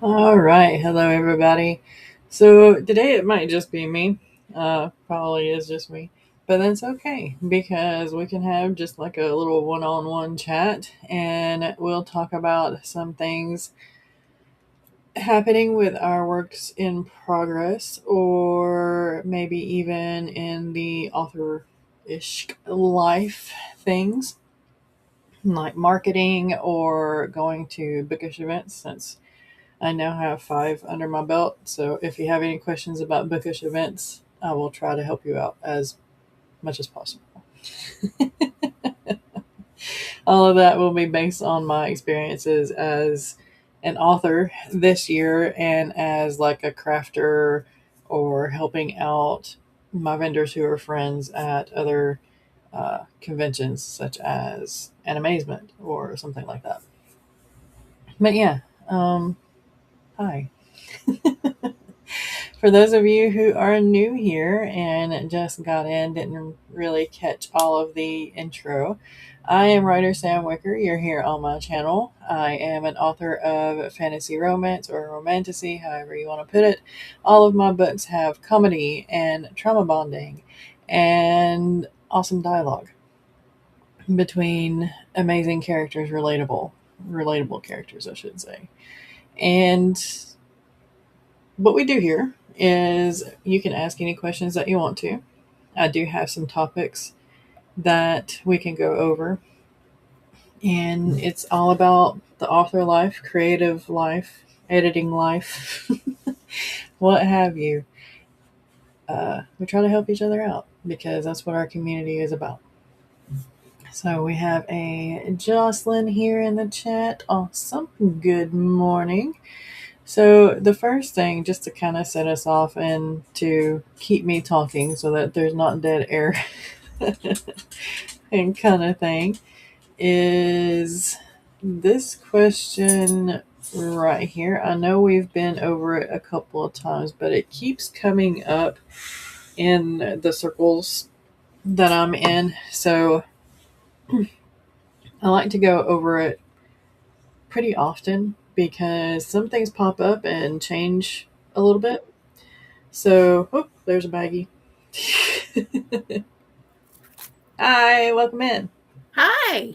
All right. Hello, everybody. So today it might just be me. Probably is just me. But that's okay because we can have just like a little one on one chat and we'll talk about some things happening with our works in progress or maybe even in the author ish life things like marketing or going to bookish events since I now have 5 under my belt, so if you have any questions about bookish events, I will try to help you out as much as possible. All of that will be based on my experiences as an author this year and as like a crafter or helping out my vendors who are friends at other conventions such as an amazement or something like that. But yeah, hi. For those of you who are new here and just got in, didn't really catch all of the intro, I am writer Sam Wicker. You're here on my channel. I am an author of fantasy romance or romantasy, however you want to put it. All of my books have comedy and trauma bonding and awesome dialogue between amazing characters, relatable characters, I should say. And what we do here is you can ask any questions that you want to. I do have some topics that we can go over, and it's all about the author life, creative life, editing life, what have you. We try to help each other out because that's what our community is about. So we have a Jocelyn here in the chat. Awesome. Good morning. So, the first thing, just to kind of set us off and to keep me talking so that there's not dead air and kind of thing, is this question right here. I know we've been over it a couple of times, but it keeps coming up in the circles that I'm in. So, I like to go over it pretty often because some things pop up and change a little bit. So, oh, there's a Maggie. Hi, welcome in. Hi.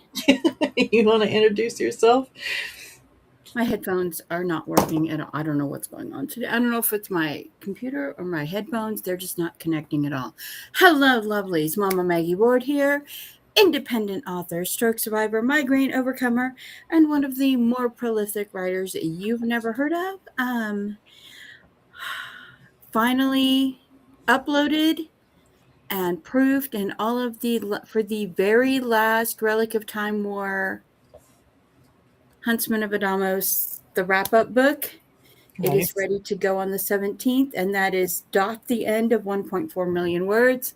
You want to introduce yourself? My headphones are not working at all. I don't know what's going on today. I don't know if it's my computer or my headphones. They're just not connecting at all. Hello, lovelies. Mama Maggie Ward here. Independent author, stroke survivor, migraine overcomer, and one of the more prolific writers you've never heard of. Finally uploaded and proved in all of for the very last Relic of Time War Huntsman of Adamos, the wrap-up book. It is Nice. ready to go on the 17th, and that is dot the end of 1.4 million words.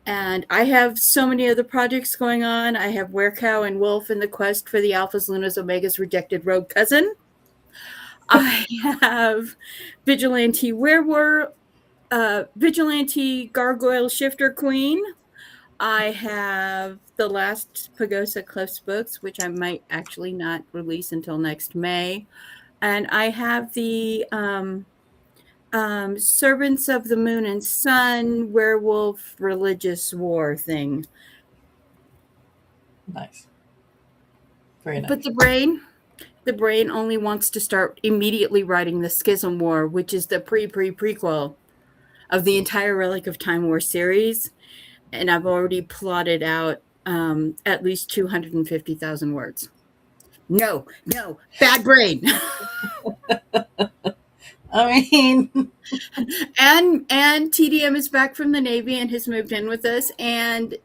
And I have so many other projects going on. I have Werecow and Wolf in the quest for the Alphas, Lunas, Omegas rejected rogue cousin. I have Vigilante Werewolf, Vigilante Gargoyle Shifter Queen. I have the last Pagosa Cliffs books, which I might actually not release until next May. And I have the Servants of the Moon and Sun werewolf religious war thing. Nice. Very But nice. the brain only wants to start immediately writing the Schism War, which is the prequel of the entire Relic of Time War series. And I've already plotted out at least 250,000 words. No, bad brain. I mean, and TDM is back from the Navy and has moved in with us. And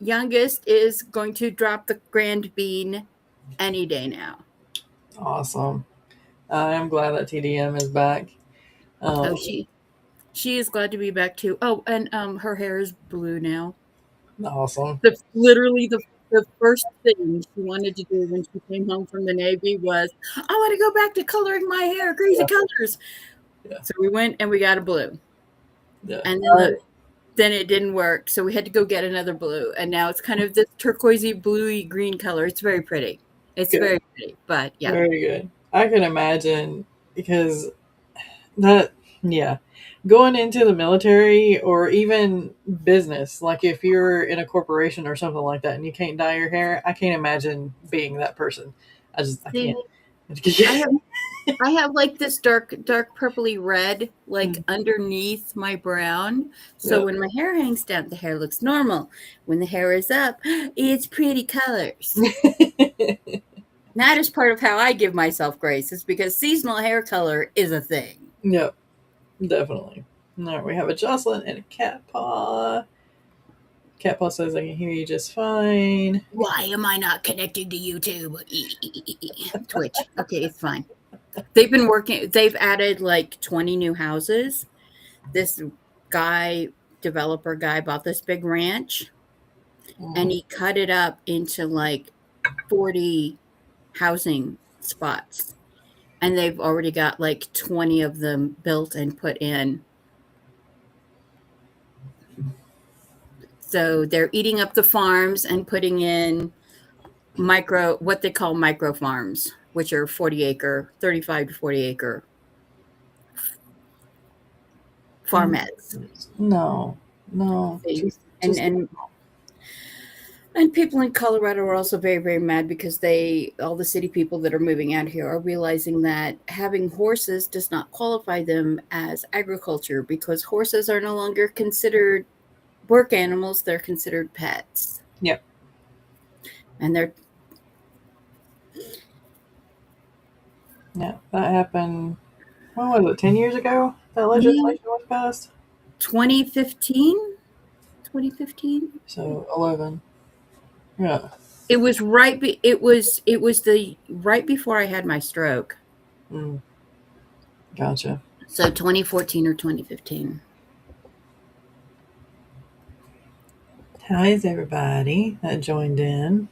youngest is going to drop the grand bean any day now. awesome. I am glad that TDM is back. Oh, Um, she is glad to be back too. Oh, and her hair is blue now. awesome. Literally the first thing she wanted to do when she came home from the Navy was, I want to go back to coloring my hair crazy Yeah, colors. yeah, So we went and we got a blue. yeah. And Uh, then it didn't work. So we had to go get another blue. And now it's kind of this turquoisey, bluey green color. It's very pretty. It's good. very pretty. But yeah. Very good. I can imagine. because that, yeah, going into the military or even business, like if you're in a corporation or something like that and you can't dye your hair, I can't imagine being that person. I See, can't. I have I have like this dark purpley red like underneath my brown. So Yep. when my hair hangs down, the hair looks normal. When the hair is up, it's pretty colors. That is part of how I give myself grace, is because seasonal hair color is a thing. Yep, definitely. All right, we have a Jocelyn and a cat paw. Cat paw says I can hear you just fine. Why am I not connecting to YouTube? Twitch. Okay, it's fine. They've been working, they've added like 20 new houses. This guy, developer guy, bought this big ranch and he cut it up into like 40 housing spots. And they've already got like 20 of them built and put in. So they're eating up the farms and putting in what they call micro farms, which are 40 acre, 35 to 40 acre farmettes. No, no. And, Just and people in Colorado are also very, very mad because all the city people that are moving out here are realizing that having horses does not qualify them as agriculture, because horses are no longer considered work animals. They're considered pets. Yep. And they're, Yeah, that happened. When was it? 10 years ago that legislation was passed. 2015. 2015. So 11. Yeah. It was right. It was the right before I had my stroke. Gotcha. So 2014 or 2015. Hi, is everybody that joined in?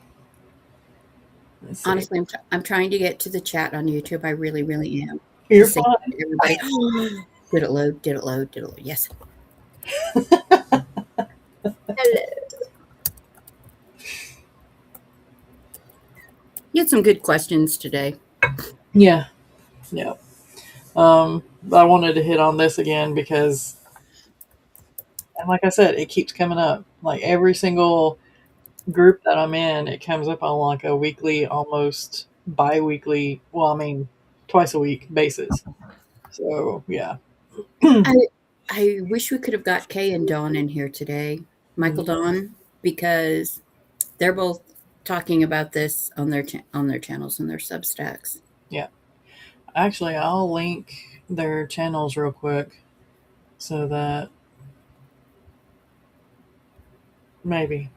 Honestly, I'm trying to get to the chat on YouTube. I really, really am. You're fine. Everybody. Did it load? Did it load? Did it load? Yes. Hello. You had some good questions today. Yeah. Yeah. I wanted to hit on this again because, and like I said, it keeps coming up. Like every single group that I'm in, it comes up on like a weekly, almost bi-weekly, well, I mean, twice a week basis. So yeah. I wish we could have got Kay and Dawn in here today, Michael Dawn, because they're both talking about this on their channels and their Substacks. Yeah. Actually, I'll link their channels real quick so that maybe.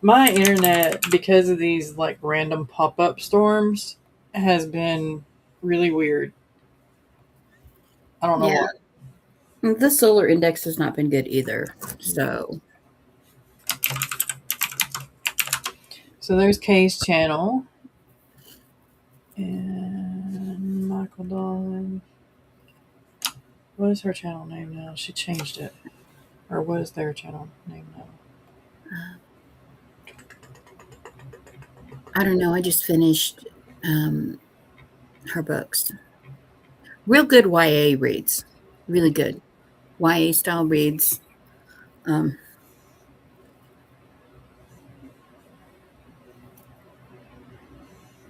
My internet, because of these like random pop-up storms, has been really weird. I don't know why. The solar index has not been good either. So there's Kay's channel. And Michael Dawn. What is her channel name now? She changed it. Or what is their channel name now? I don't know. I just finished her books. Real good YA reads. Really good. YA style reads.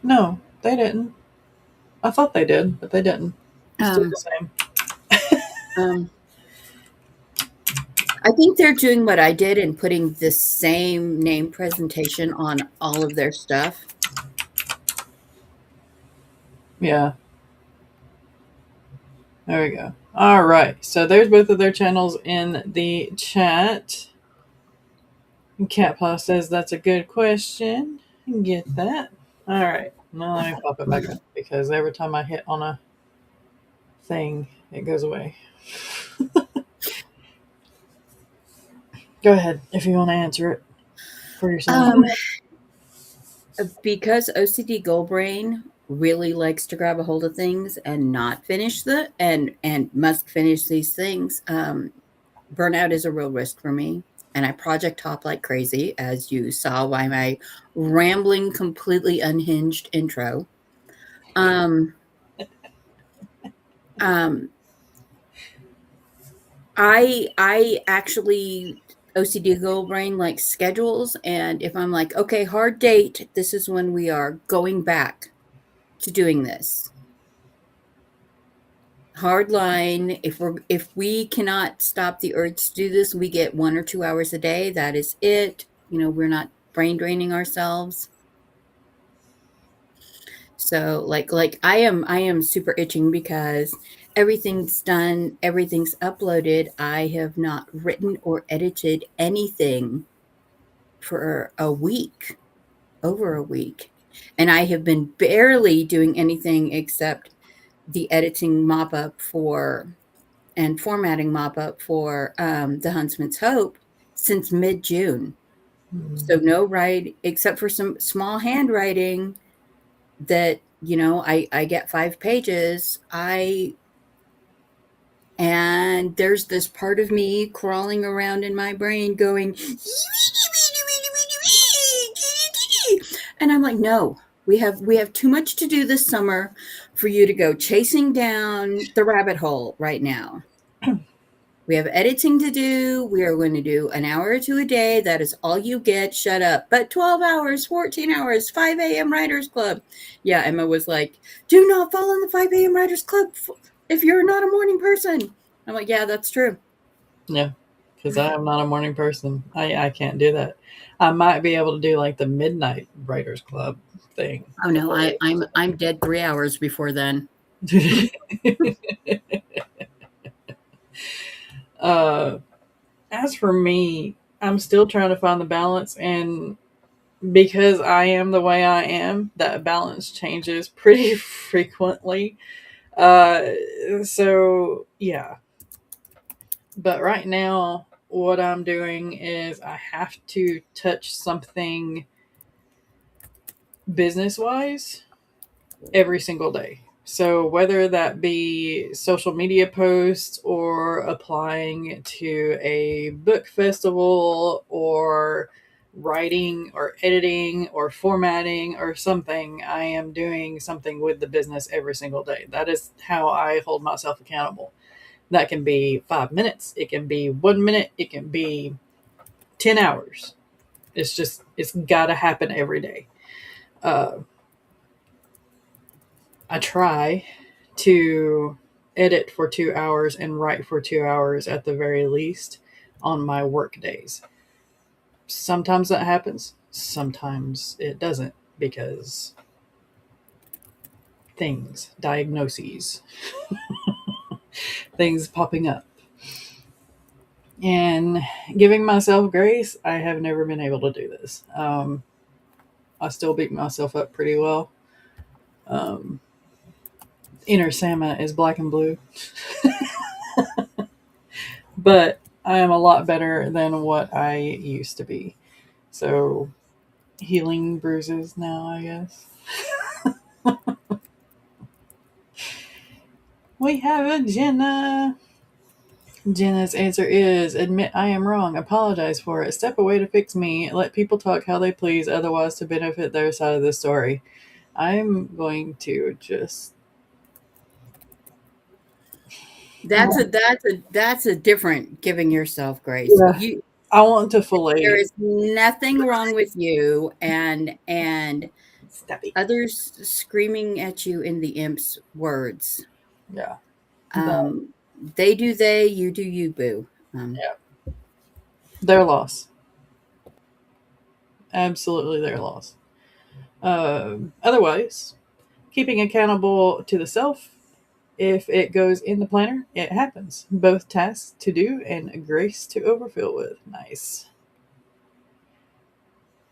No, they didn't. I thought they did, but they didn't. It's still the same. I think they're doing what I did and putting the same name presentation on all of their stuff. Yeah. There we go. All right. So there's both of their channels in the chat. Cat Paw says that's a good question. Get that. All right. Now let me pop it back up because every time I hit on a thing, it goes away. Go ahead if you want to answer it for yourself. Because OCD Goldbrain really likes to grab a hold of things and not finish and must finish these things. Burnout is a real risk for me, and I project hop like crazy, as you saw by my rambling, completely unhinged intro. Um, um, I actually OCD girl brain like schedules, and if I'm like, okay, hard date, this is when we are going back to doing this. Hard line. If we cannot stop the urge to do this, we get 1 or 2 hours a day. That is it. We're not brain draining ourselves. So like I am super itching because everything's done, everything's uploaded. I have not written or edited anything for a week, over a week. And I have been barely doing anything except the editing mop up for and formatting mop up for The Huntsman's Hope since mid June. So no write except for some small handwriting that I get 5 pages. I And there's this part of me crawling around in my brain going, and I'm like, no, we have too much to do this summer for you to go chasing down the rabbit hole right now. We have editing to do. We are going to do an hour or two a day. That is all you get. Shut up. But 12 hours, 14 hours, 5 a.m. Writers Club. Yeah, Emma was like, do not fall in the 5 a.m. Writers Club if you're not a morning person. I'm like, yeah, that's true. Yeah, because I am not a morning person. I can't do that. I might be able to do like the midnight writers club thing Oh no, before I, it I'm I'm dead 3 hours before then. uh, as for me, I'm still trying to find the balance, and because I am the way I am, that balance changes pretty frequently. Uh, so yeah, but right now, what I'm doing is I have to touch something business wise every single day. So whether that be social media posts or applying to a book festival or writing or editing or formatting or something, I am doing something with the business every single day. That is how I hold myself accountable. That can be 5 minutes, it can be 1 minute, it can be 10 hours. It's got to happen every day. Uh, I try to edit for 2 hours and write for 2 hours at the very least on my work days. Sometimes that happens, sometimes it doesn't because things, diagnoses, things popping up. And giving myself grace, I have never been able to do this. I still beat myself up pretty well. Um, Inner Sama is black and blue, but I am a lot better than what I used to be. So healing bruises now, I guess. We have a Jenna. Jenna's answer is admit I am wrong, apologize for it, step away to fix me, let people talk how they please, otherwise to benefit their side of the story. I'm going to just. That's a different giving yourself grace. Yeah. I want to There fillet is nothing wrong with you and Steppy. others screaming at you in the imp's words. Yeah. But They do they, you do you, boo. yeah. Their loss. Absolutely their loss. Otherwise, keeping accountable to the self. If it goes in the planner, it happens. Both tasks to do and grace to overfill with. Nice.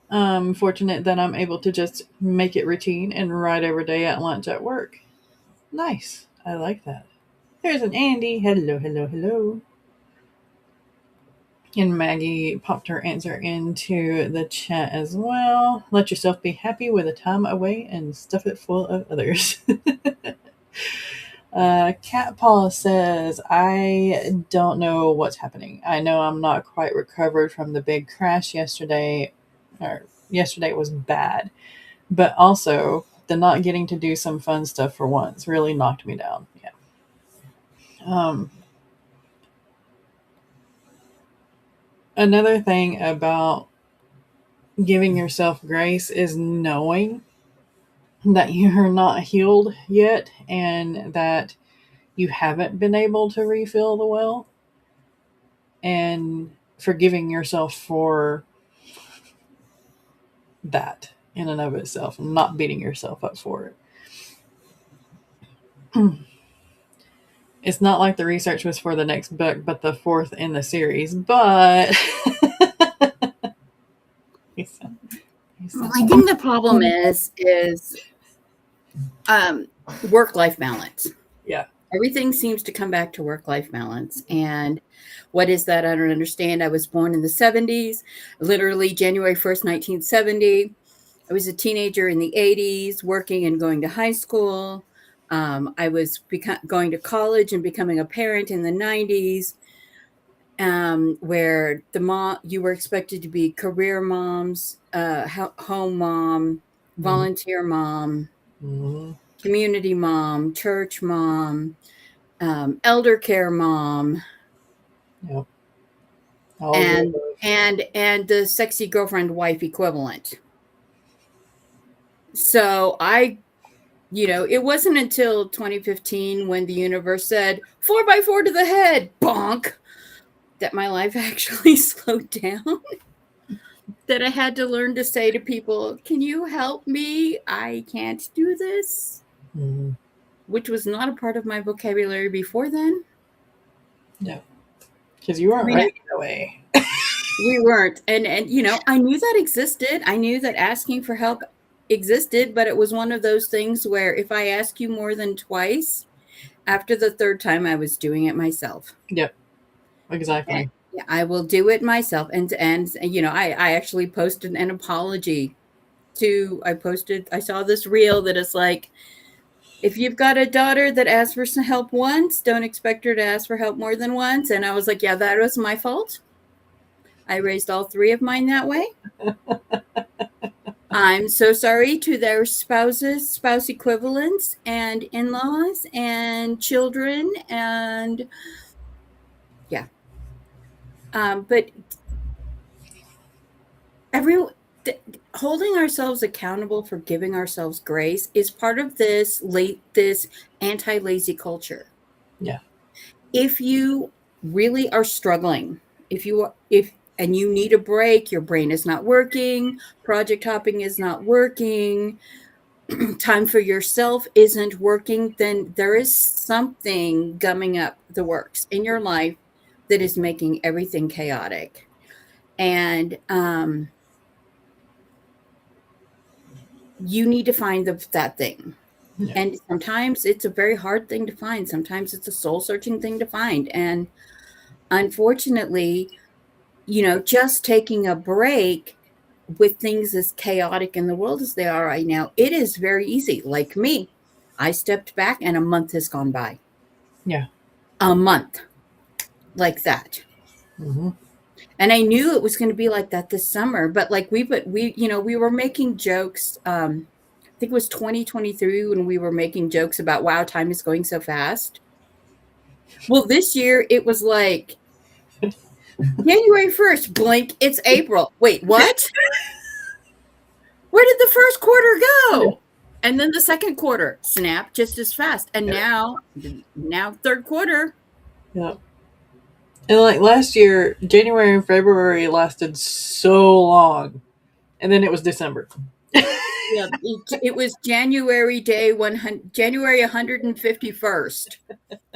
I'm fortunate that I'm able to just make it routine and write every day at lunch at work. Nice. I like that. There's an Andy. Hello, hello, hello. And Maggie popped her answer into the chat as well. Let yourself be happy with a time away and stuff it full of others. Cat Paw says, I don't know what's happening. I know I'm not quite recovered from the big crash yesterday, or yesterday was bad. But also, the not getting to do some fun stuff for once really knocked me down. Yeah. Another thing about giving yourself grace is knowing that you're not healed yet and that you haven't been able to refill the well, and forgiving yourself for that in and of itself, and not beating yourself up for it. It's not like the research was for the next book, but the fourth in the series. But I think the problem is work-life balance. Yeah. Everything seems to come back to work-life balance. And what is that? I don't understand. I was born in the 70s, literally January 1st, 1970. I was a teenager in the 80s, working and going to high school. I was going to college and becoming a parent in the 90s, where you were expected to be career moms, home mom, volunteer mom, community mom, church mom, elder care mom, Yep. and the sexy girlfriend wife equivalent. So it wasn't until 2015 when the universe said 4x4 to the head, bonk, that my life actually slowed down. That I had to learn to say to people, can you help me? I can't do this. Mm-hmm. Which was not a part of my vocabulary before then. No. Because you weren't ready that way. We weren't. And I knew that existed. I knew that asking for help existed, but it was one of those things where if I ask you more than twice, after the third time I was doing it myself. Yep. Exactly. And I will do it myself. And I actually posted an apology I saw this reel that is like, if you've got a daughter that asks for some help once, don't expect her to ask for help more than once. And I was like, yeah, that was my fault. I raised all three of mine that way. I'm so sorry to their spouses, spouse equivalents, and in-laws, and children, and yeah. But holding ourselves accountable for giving ourselves grace is part of this anti-lazy culture. Yeah. If you really are struggling, and you need a break, your brain is not working, project hopping is not working, time for yourself isn't working, then there is something gumming up the works in your life that is making everything chaotic. And you need to find that thing. Yeah. And sometimes it's a very hard thing to find. Sometimes it's a soul-searching thing to find. And unfortunately, just taking a break with things as chaotic in the world as they are right now, it is very easy. Like me, I stepped back and a month has gone by. Yeah. A month like that. Mm-hmm. And I knew it was going to be like that this summer, but we were making jokes. I think it was 2023 when we were making jokes about, wow, time is going so fast. Well, this year it was like January 1st, blink, it's April. Wait, what? Where did the first quarter go? And then the second quarter, snap, just as fast. And now third quarter. Yeah. And like last year, January and February lasted so long. And then it was December. Yeah, it was January 151st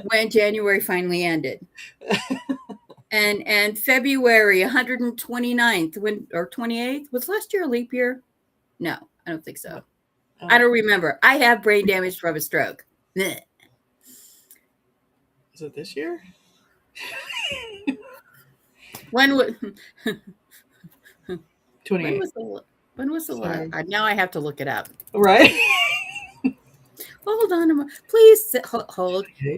when January finally ended. And February 129th or 28th. Was last year a leap year? No, I don't think so. I don't remember. I have brain damage from a stroke. Is it this year? When was 28? When was the last? Now I have to look it up. Right. Hold on a moment. Please hold. Okay.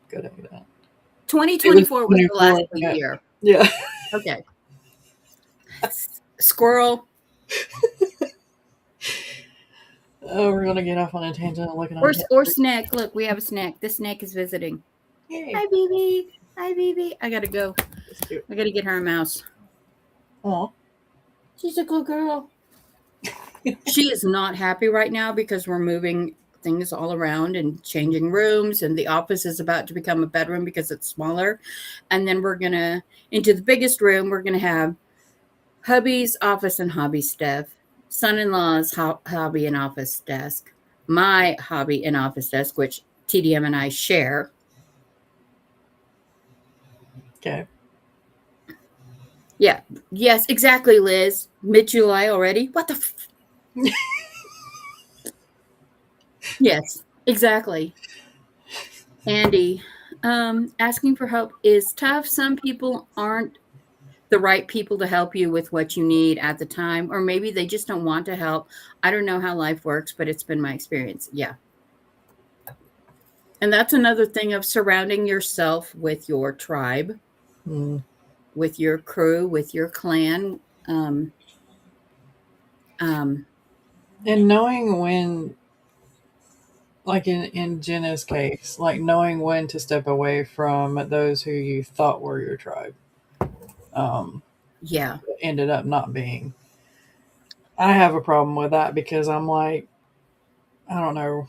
Good at that. 2024 was the last year. Yeah. Okay. Squirrel. Oh, we're gonna get off on a tangent and looking on Or calendars. snack. Look, we have a snack. This snack is visiting. Yay, Hi, baby. Hi, baby. I gotta go. that's cute. I gotta get her a mouse. Aw. She's a good girl. She is not happy right now because we're moving things all around and changing rooms, and the office is about to become a bedroom because it's smaller. And then we're gonna into the biggest room. We're gonna have hubby's office and hobby stuff, son-in-law's hobby and office desk, my hobby and office desk, which TDM and I share. Okay. Yeah. Yes, exactly, Liz. Mid-July already. What the? Yes, exactly. Andy, asking for help is tough. Some people aren't the right people to help you with what you need at the time, or maybe they just don't want to help. I don't know how life works, but it's been my experience. Yeah. And that's another thing of surrounding yourself with your tribe, Mm. with your crew, with your clan. Um, And knowing when, like in Jenna's case, like knowing when to step away from those who you thought were your tribe, um, yeah. ended up not being. I have a problem with that because I'm like, I don't know,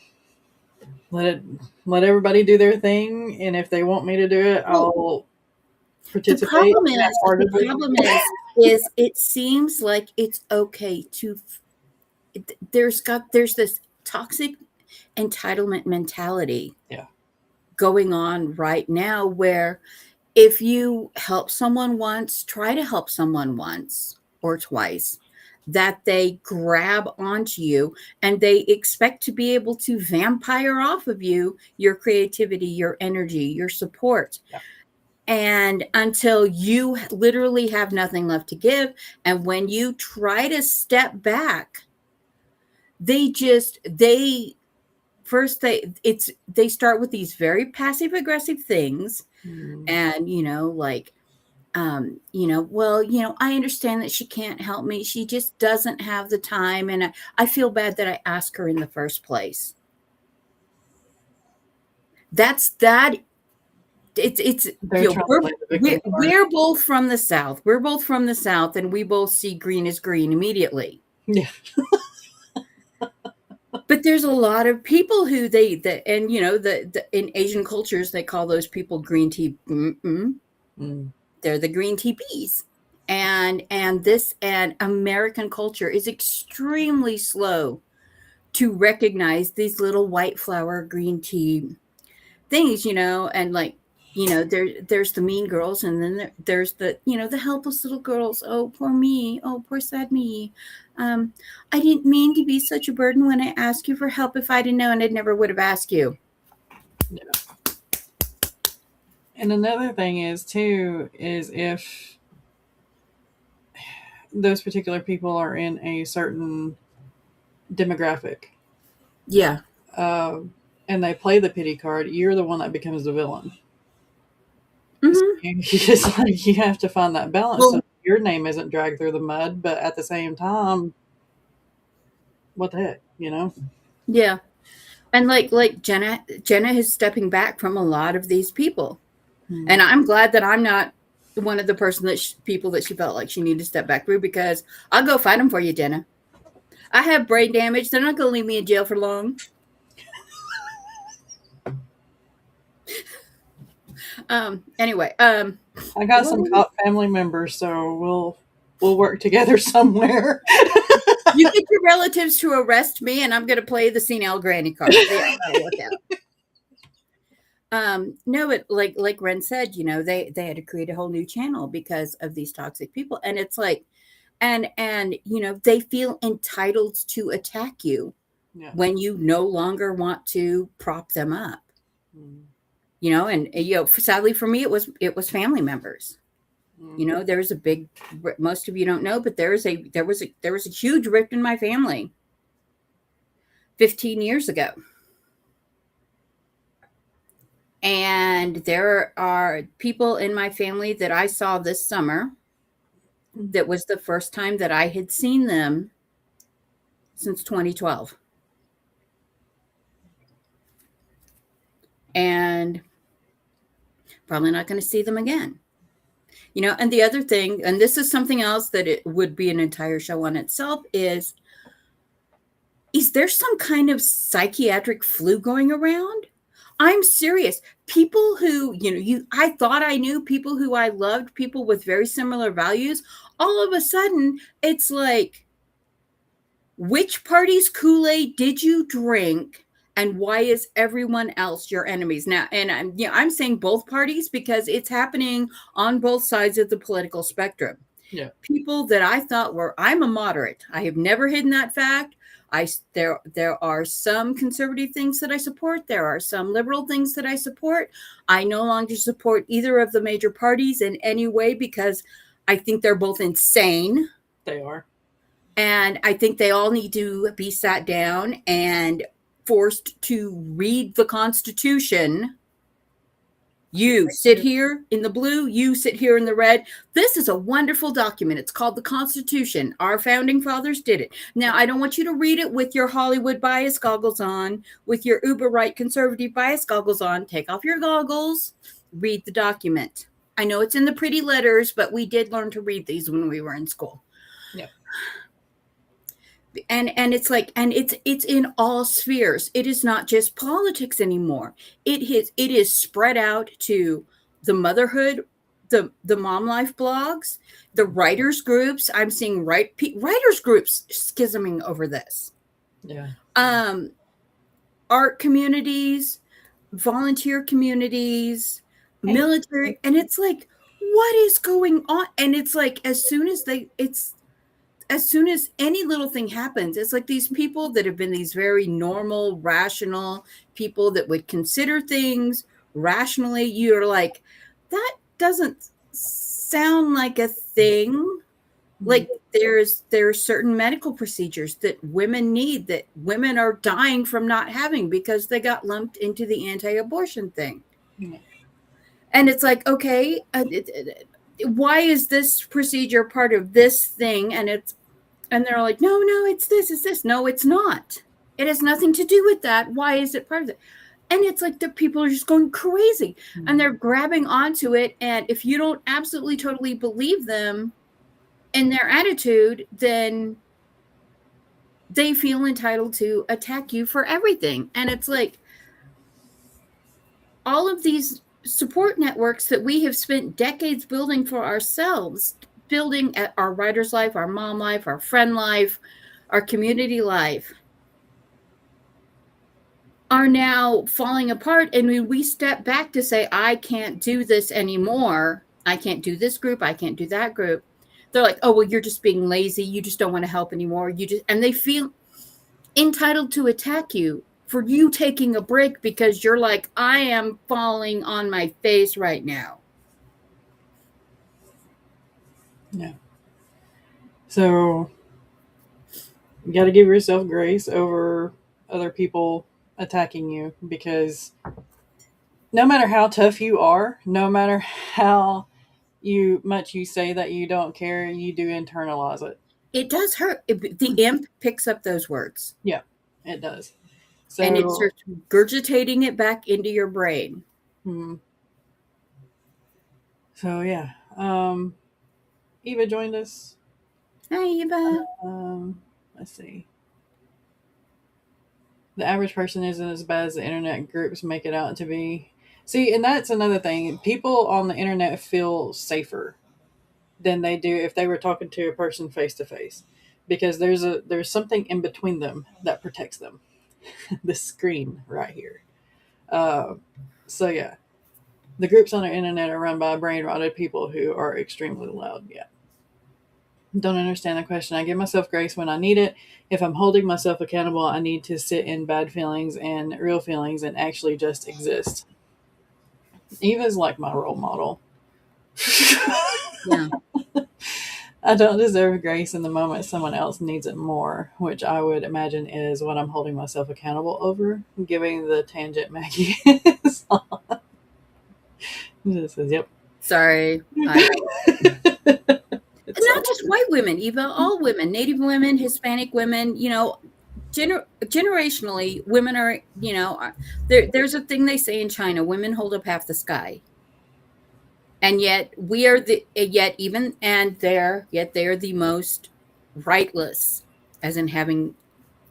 let it let everybody do their thing, and if they want me to do it, Well, I'll participate half-heartedly. is it seems like it's okay to there's this toxic entitlement mentality Yeah. going on right now where if you help someone once, try to help someone once or twice, that they grab onto you and they expect to be able to vampire off of you your creativity, your energy, your support. Yeah. And until you literally have nothing left to give. And when you try to step back, they first they start with these very passive aggressive things. Mm. And like well, I understand that she can't help me. She just doesn't have the time. And I feel bad that I asked her in the first place. That's that. It's They're trying to play the victim card. we're both from the South. We're both from the South, and we both see green is green immediately. Yeah. But there's a lot of people who and in Asian cultures they call those people green tea. Mm. They're the green tea peas. And American culture is extremely slow to recognize these little white flower green tea things, and like, there's the mean girls, and then there's the helpless little girls. Oh, poor me. Oh, poor sad me. I didn't mean to be such a burden when I asked you for help. If I'd have known, I never would have asked you. Yeah. And another thing is too is if those particular people are in a certain demographic, Yeah. uh, and they play the pity card, you're the one that becomes the villain. So Hmm. it's like you have to find that balance so Well, your name isn't dragged through the mud, but at the same time, what the heck, you know? yeah. And like Jenna is stepping back from a lot of these people. Hmm. And I'm glad that I'm not one of the people that she felt like she needed to step back through, because I'll go fight them for you, Jenna. I have brain damage. They're not going to leave me in jail for long. Anyway, I got some cop family members, so we'll work together somewhere. you get your relatives to arrest me, and I'm going to play the senile granny card. Yeah, that'll work out. No, but like Ren said, they had to create a whole new channel because of these toxic people, and it's like, and they feel entitled to attack you Yeah. when you no longer want to prop them up. Mm. And sadly for me, it was family members. Mm. There's a big, most of you don't know, but there was a huge rift in my family 15 years ago. And there are people in my family that I saw this summer that was the first time that I had seen them since 2012. And probably not going to see them again. And the other thing, and this is something else that it would be an entire show on itself, is there some kind of psychiatric flu going around? I'm serious. People who, I thought I knew, people who I loved, people with very similar values, all of a sudden it's like, which party's Kool-Aid did you drink? And why is everyone else your enemies now? And I'm saying both parties because it's happening on both sides of the political spectrum. Yeah. People that I thought I'm a moderate. I have never hidden that fact. There are some conservative things that I support. There are some liberal things that I support. I no longer support either of the major parties in any way because I think they're both insane. They are. And I think they all need to be sat down and forced to read the Constitution. You sit here in the blue, you sit here in the red. This is a wonderful document. It's called the Constitution. Our founding fathers did it. Now, I don't want you to read it with your Hollywood bias goggles on, with your uber right conservative bias goggles on. Take off your goggles, read the document. I know it's in the pretty letters, but we did learn to read these when we were in school. Yeah. And it's like, and it's in all spheres. It is not just politics anymore. It is spread out to the motherhood, the mom life blogs, the writers groups. I'm seeing writers groups schisming over this. Yeah. Art communities, volunteer communities, military, and it's like, what is going on? And it's like, as soon as any little thing happens, it's like these people that have been these very normal, rational people that would consider things rationally, you're like, that doesn't sound like a thing. Like there's certain medical procedures that women need, that women are dying from not having because they got lumped into the anti-abortion thing. Yeah. And it's like, okay, why is this procedure part of this thing? And they're like, no, it's this. No, it's not. It has nothing to do with that. Why is it part of it? And it's like the people are just going crazy and they're grabbing onto it. And if you don't absolutely, totally believe them in their attitude, then they feel entitled to attack you for everything. And it's like all of these support networks that we have spent decades building for ourselves, building at our writer's life, our mom life, our friend life, our community life, are now falling apart. And when we step back to say, I can't do this anymore, I can't do this group, I can't do that group, they're like, oh, well, you're just being lazy, you just don't want to help anymore, and they feel entitled to attack you for you taking a break because you're like, I am falling on my face right now. Yeah. So you got to give yourself grace over other people attacking you, because no matter how tough you are, no matter how much you say that you don't care, you do internalize it. It does hurt. The imp picks up those words. Yeah, it does. So, and it starts regurgitating it back into your brain. So yeah, Eva joined us. Hi, Eva. Let's see. The average person isn't as bad as the internet groups make it out to be. See, and that's another thing. People on the internet feel safer than they do if they were talking to a person face to face, because there's something in between them that protects them. The screen right here. So yeah, the groups on the internet are run by brain rotted people who are extremely loud. Yeah. Don't understand the question. I give myself grace when I need it. If I'm holding myself accountable, I need to sit in bad feelings and real feelings and actually just exist. Eva's like my role model. Yeah. I don't deserve grace in the moment someone else needs it more, which I would imagine is what I'm holding myself accountable over. Giving the tangent Maggie is on. This is, yep. Sorry. Not just white women, even all women, Native women, Hispanic women, generationally, women are, there's a thing they say in China, women hold up half the sky. And yet we are yet they are the most rightless, as in having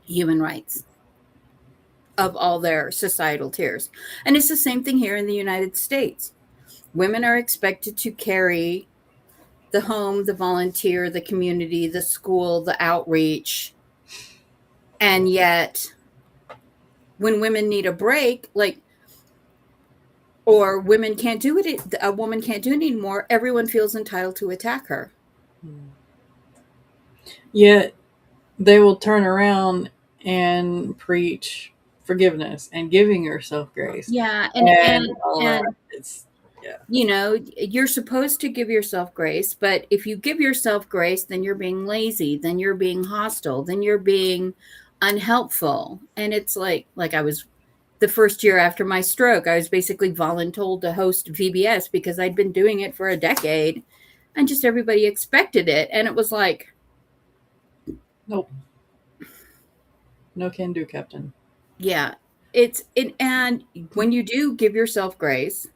human rights, of all their societal tiers. And it's the same thing here in the United States. Women are expected to carry the home, the volunteer, the community, the school, the outreach. And yet, when women need a break, or women can't do it, a woman can't do it anymore, everyone feels entitled to attack her. Yet they will turn around and preach forgiveness and giving yourself grace Yeah, and all that. and It's yeah. you're supposed to give yourself grace, but if you give yourself grace, then you're being lazy, then you're being hostile, then you're being unhelpful. And it's like I was the first year after my stroke, I was basically voluntold to host VBS because I'd been doing it for a decade and just everybody expected it. And it was like, Nope. No can do, Captain. yeah, and when you do give yourself grace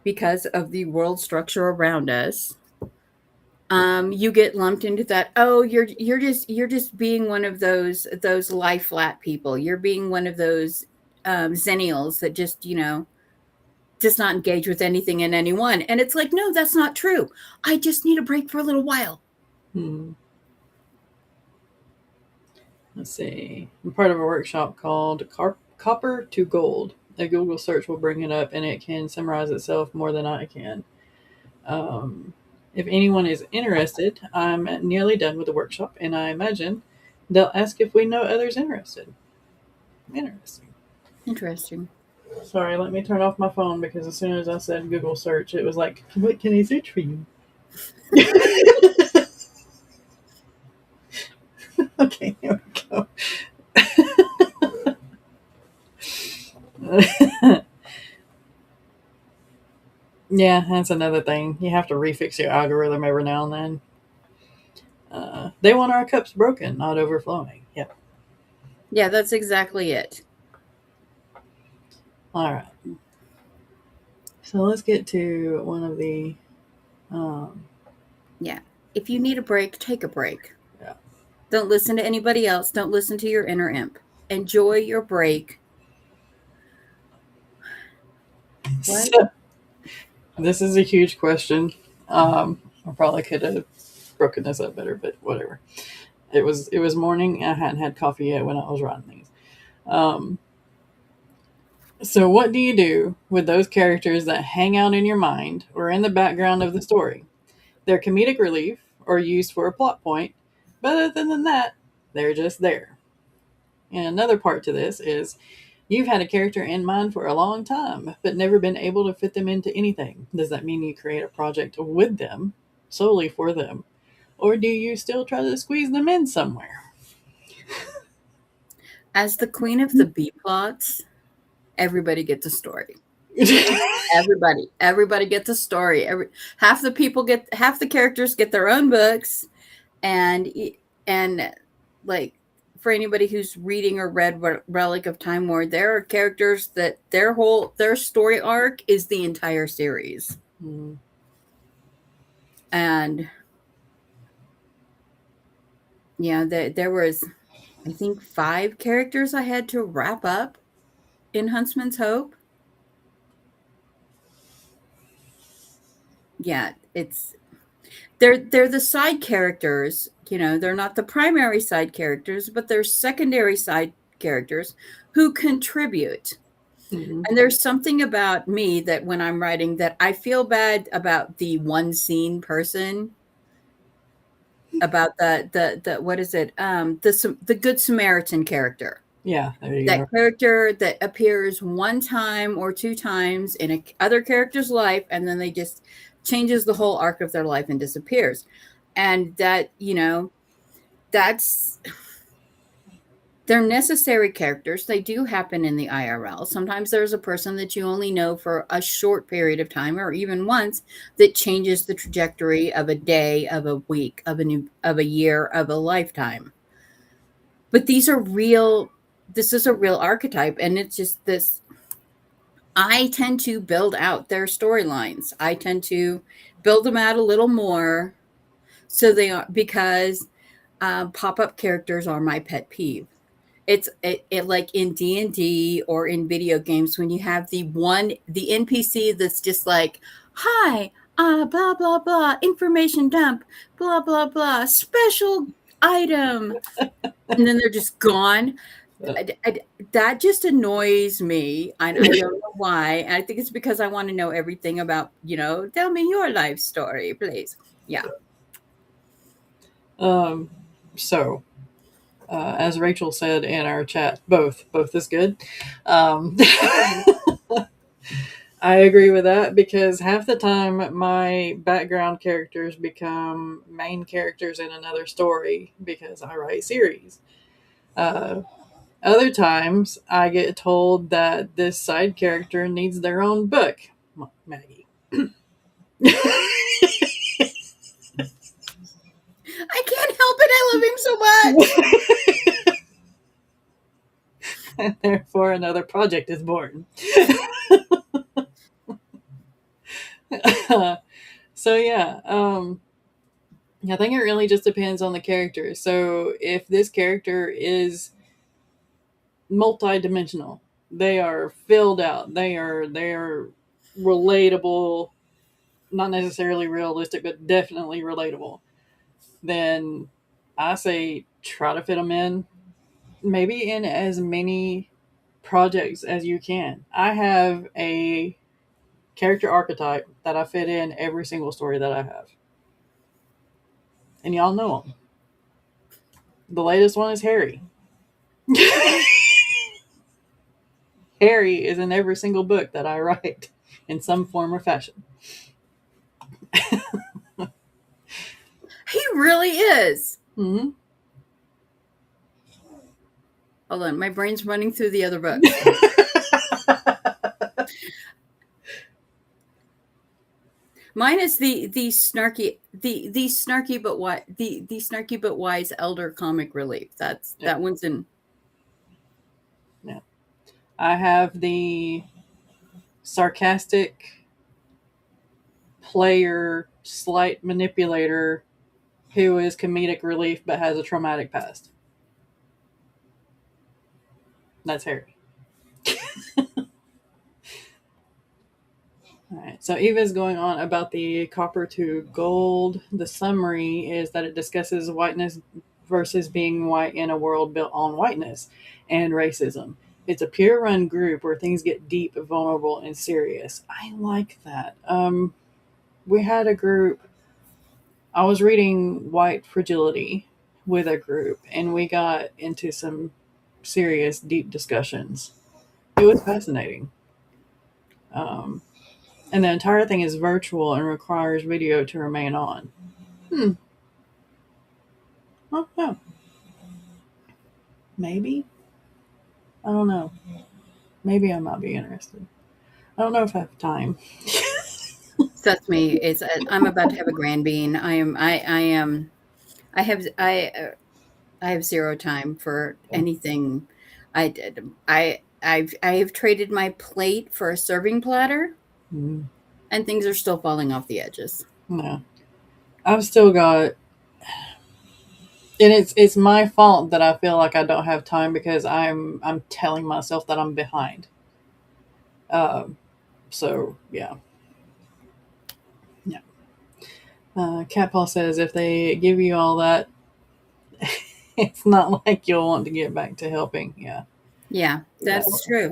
because of the world structure around us, you get lumped into that. Oh, you're just being one of those lie flat people. You're being one of those zennials that just does not engage with anything and anyone. And it's like, no, that's not true. I just need a break for a little while. Let's see. I'm part of a workshop called Copper to Gold. A Google search will bring it up, and it can summarize itself more than I can. If anyone is interested, I'm nearly done with the workshop, and I imagine they'll ask if we know others interested. Interesting. Interesting. Sorry, let me turn off my phone because as soon as I said Google search, it was like, what can I search for you? Okay, here we go. Yeah, that's another thing. You have to refix your algorithm every now and then. They want our cups broken, not overflowing. Yep. Yeah, that's exactly it. All right. So let's get to one of the. Yeah. If you need a break, take a break. Yeah. Don't listen to anybody else. Don't listen to your inner imp. Enjoy your break. What? So, this is a huge question. I probably could have broken this up better, but whatever. It was morning. I hadn't had coffee yet when I was writing these. So what do you do with those characters that hang out in your mind or in the background of the story? They're comedic relief or used for a plot point, but other than that, they're just there. And another part to this is you've had a character in mind for a long time, but never been able to fit them into anything. Does that mean you create a project with them, solely for them? Or do you still try to squeeze them in somewhere? As the queen of the B plots, everybody gets a story. Everybody gets a story. Half the characters get their own books, and like for anybody who's reading or read Relic of Time War, there are characters that their story arc is the entire series. And yeah, there was, I think, 5 characters I had to wrap up in Huntsman's Hope. Yeah, they're the side characters. They're not the primary side characters, but they're secondary side characters who contribute. Mm-hmm. And there's something about me that when I'm writing that I feel bad about the one scene person, about the what is it? The Good Samaritan character. Yeah, there you That go. character that appears one time or 2 times in a other character's life, and then they just changes the whole arc of their life and disappears. And that's They're necessary characters. They do happen in the IRL. Sometimes there's a person that you only know for a short period of time, or even once, that changes the trajectory of a day, of a week, of a year, of a lifetime. But these are real. This is a real archetype, and it's just this. I tend to build out their storylines. I tend to build them out a little more, so they are, because pop-up characters are my pet peeve. It like in D&D or in video games, when you have the NPC that's just like, hi, blah blah blah, information dump, blah blah blah, special item, and then they're just gone. That just annoys me. I don't know why. I think it's because I want to know everything about, tell me your life story, please. Yeah. So, as Rachel said in our chat, both is good. I agree with that because half the time my background characters become main characters in another story because I write series. Uh, Other times I get told that this side character needs their own book. Maggie. I can't help it. I love him so much. And therefore another project is born. So yeah, I think it really just depends on the character. So if this character is multi-dimensional, they are filled out, they are relatable, not necessarily realistic, but definitely relatable, then I say try to fit them in, maybe in as many projects as you can. I have a character archetype that I fit in every single story that I have. And y'all know them. The latest one is Harry. Harry is in every single book that I write in some form or fashion. He really is. Mm-hmm. Hold on, my brain's running through the other books. Mine is the snarky but wise elder comic relief. That one's in. Yeah. I have the sarcastic player, slight manipulator who is comedic relief but has a traumatic past. That's Harry. All right. So Eva is going on about the copper to gold. The summary is that it discusses whiteness versus being white in a world built on whiteness and racism. It's a peer run group where things get deep, vulnerable, and serious. I like that. We had a group, I was reading White Fragility with a group, and we got into some serious, deep discussions. It was fascinating. Um, and the entire thing is virtual and requires video to remain on. Oh, no. Maybe? I don't know. Maybe I might be interested. I don't know if I have time. That's me. I'm about to have a grand bean. I have I have zero time for anything. I did. I have traded my plate for a serving platter, Mm, and things are still falling off the edges. no. I've still got, and it's my fault that I feel like I don't have time because I'm telling myself that I'm behind. Um, so yeah. Yeah. Cat Paul says if they give you all that, it's not like you'll want to get back to helping. Yeah. Yeah, Yeah. that's true.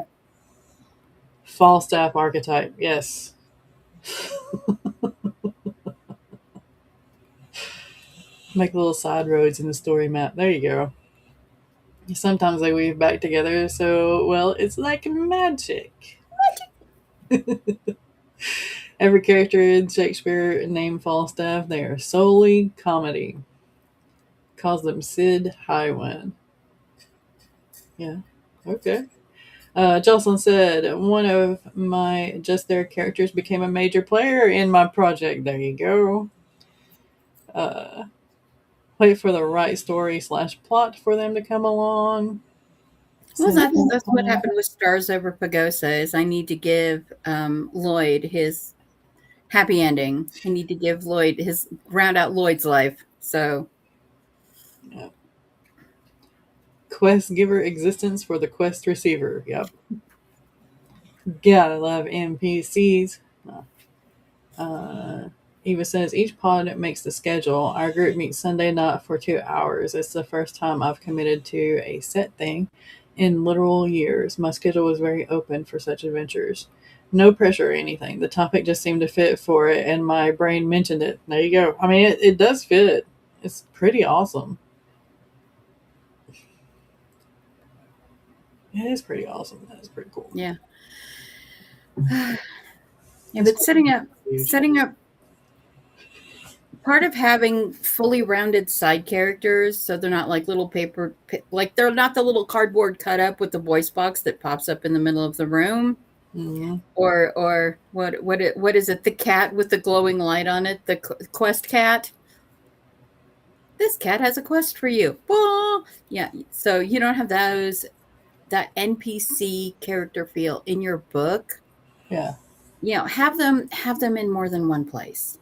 Falstaff archetype. Yes. Make little side roads in the story map. There you go. Sometimes they weave back together, so, well, it's like magic. Every character in Shakespeare named Falstaff, they are solely comedy. Calls them Sid Highwind. Yeah. Okay. Jocelyn said one of my Just Their characters became a major player in my project. There you go. Uh, Wait for the right story/plot for them to come along. Well, So, that's what happened with Stars Over Pagosa. Is I need to give Lloyd his happy ending. I need to give Lloyd his round out Lloyd's life. So yeah. Quest giver existence for the quest receiver. Yep. Gotta love NPCs. Uh, Eva says each pod makes the schedule. Our group meets Sunday night for 2 hours. It's the first time I've committed to a set thing in literal years. My schedule was very open for such adventures. No pressure or anything. The topic just seemed to fit for it, and my brain mentioned it. There you go. I mean, it does fit. It's pretty awesome. It is pretty awesome. That is pretty cool. yeah, yeah. It's But huge. setting up part of having fully rounded side characters, so they're not like little like they're not the little cardboard cut up with the voice box that pops up in the middle of the room. Mm-hmm. Or what is it? The cat with the glowing light on it, the quest cat. This cat has a quest for you. Well, yeah. So you don't have that NPC character feel in your book. Yeah. Have them in more than one place.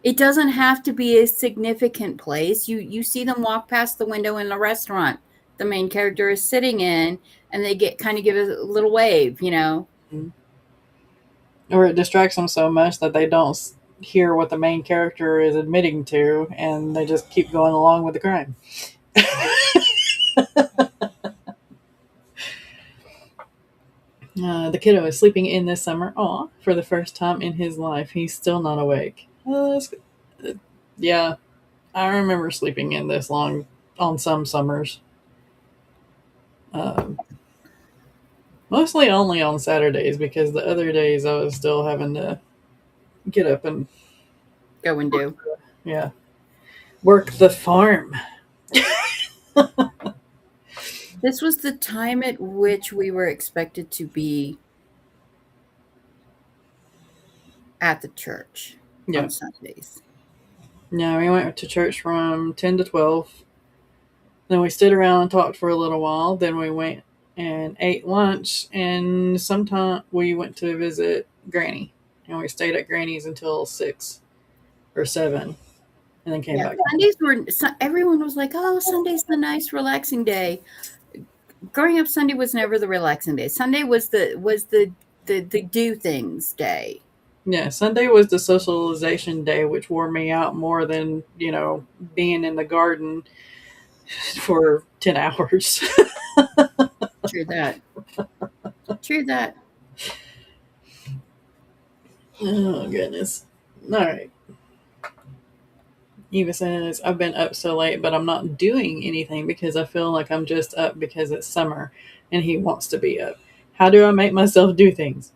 It doesn't have to be a significant place. You see them walk past the window in a restaurant the main character is sitting in, and they give a little wave. Mm-hmm. Or it distracts them so much that they don't hear what the main character is admitting to, and they just keep going along with the crime. The kiddo is sleeping in this summer. Aw, for the first time in his life, he's still not awake. Yeah, I remember sleeping in this long on some summers. Um, Mostly only on Saturdays because the other days I was still having to get up and Go and do. yeah, work the farm. This was the time at which we were expected to be at the church Yeah. on Sundays. Yeah, we went to church from 10 to 12. Then we stood around and talked for a little while. Then we went and ate lunch. And sometime we went to visit Granny. And we stayed at Granny's until 6 or 7. And then came Yeah, back home. Sundays were. Everyone was like, "Oh, Sunday's the nice, relaxing day." Growing up, Sunday was never the relaxing day. Sunday was the do things day. Yeah, Sunday was the socialization day, which wore me out more than, being in the garden for 10 hours. True that. True that. Oh, goodness. All right. Eva says, I've been up so late, but I'm not doing anything because I feel like I'm just up because it's summer and he wants to be up. How do I make myself do things?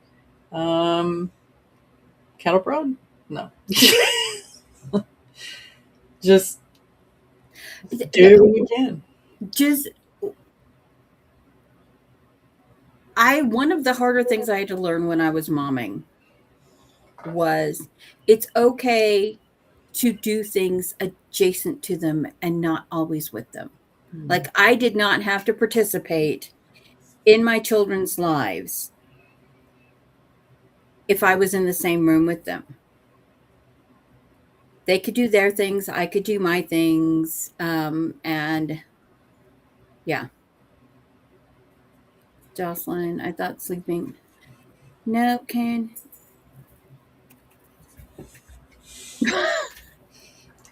Cattle prod? No. Just do it when you can. Just one of the harder things I had to learn when I was momming was it's okay to do things adjacent to them and not always with them. Like I did not have to participate in my children's lives if I was in the same room with them. They could do their things, I could do my things, and yeah. Jocelyn, I thought sleeping. No, Karen.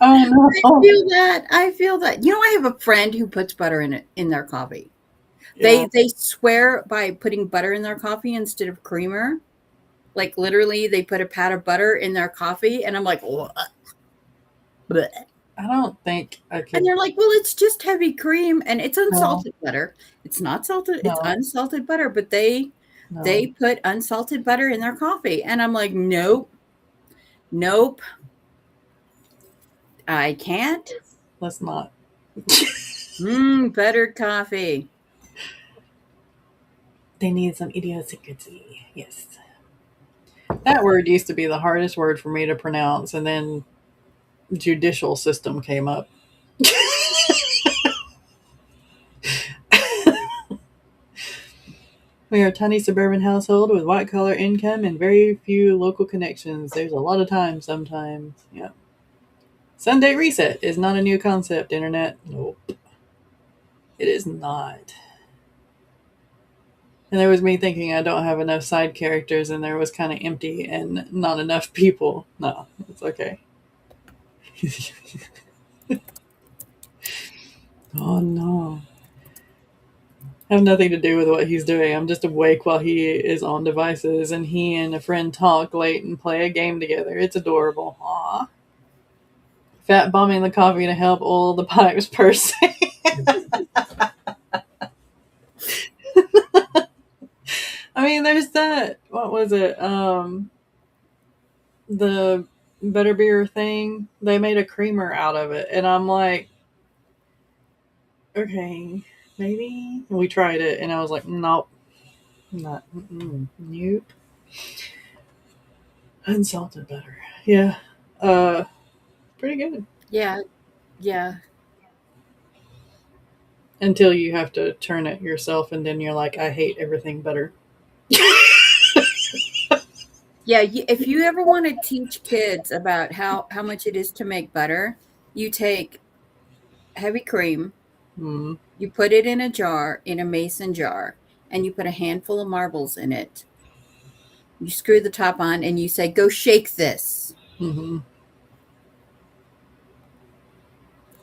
Oh no! I feel that. I have a friend who puts butter in their coffee. Yeah, They swear by putting butter in their coffee instead of creamer. Like literally, they put a pat of butter in their coffee, and I'm like, bleh. I don't think I And could. they're like, well, it's just heavy cream, and it's No, unsalted butter. It's not salted; it's no, unsalted butter. But they no. put unsalted butter in their coffee, and I'm like, nope, nope, I can't. Let's not. Buttered coffee. They need some idiosyncrasy. Yes. That word used to be the hardest word for me to pronounce, and then judicial system came up. We are a tiny suburban household with white collar income and very few local connections. There's a lot of time sometimes. Yeah. Sunday reset is not a new concept, internet. Nope. It is not. And there was me thinking I don't have enough side characters and there was kind of empty and not enough people. No, it's okay. Oh no. I have nothing to do with what he's doing. I'm just awake while he is on devices and he and a friend talk late and play a game together. It's adorable. Aw. Fat bombing the coffee to help oil the pipes per se. I mean, there's that. What was it? The butterbeer thing. They made a creamer out of it, and I'm like, okay, maybe we tried it, and I was like, nope, not, nope. Unsalted butter, yeah, uh, pretty good. Yeah, yeah, Until you have to turn it yourself, and then you're like, I hate everything butter. yeah. If you ever want to teach kids about how much it is to make butter, you take heavy cream, Mm, you put it in a jar, in a mason jar, and you put a handful of marbles in it. You screw the top on, and you say, "Go shake this," mm-hmm.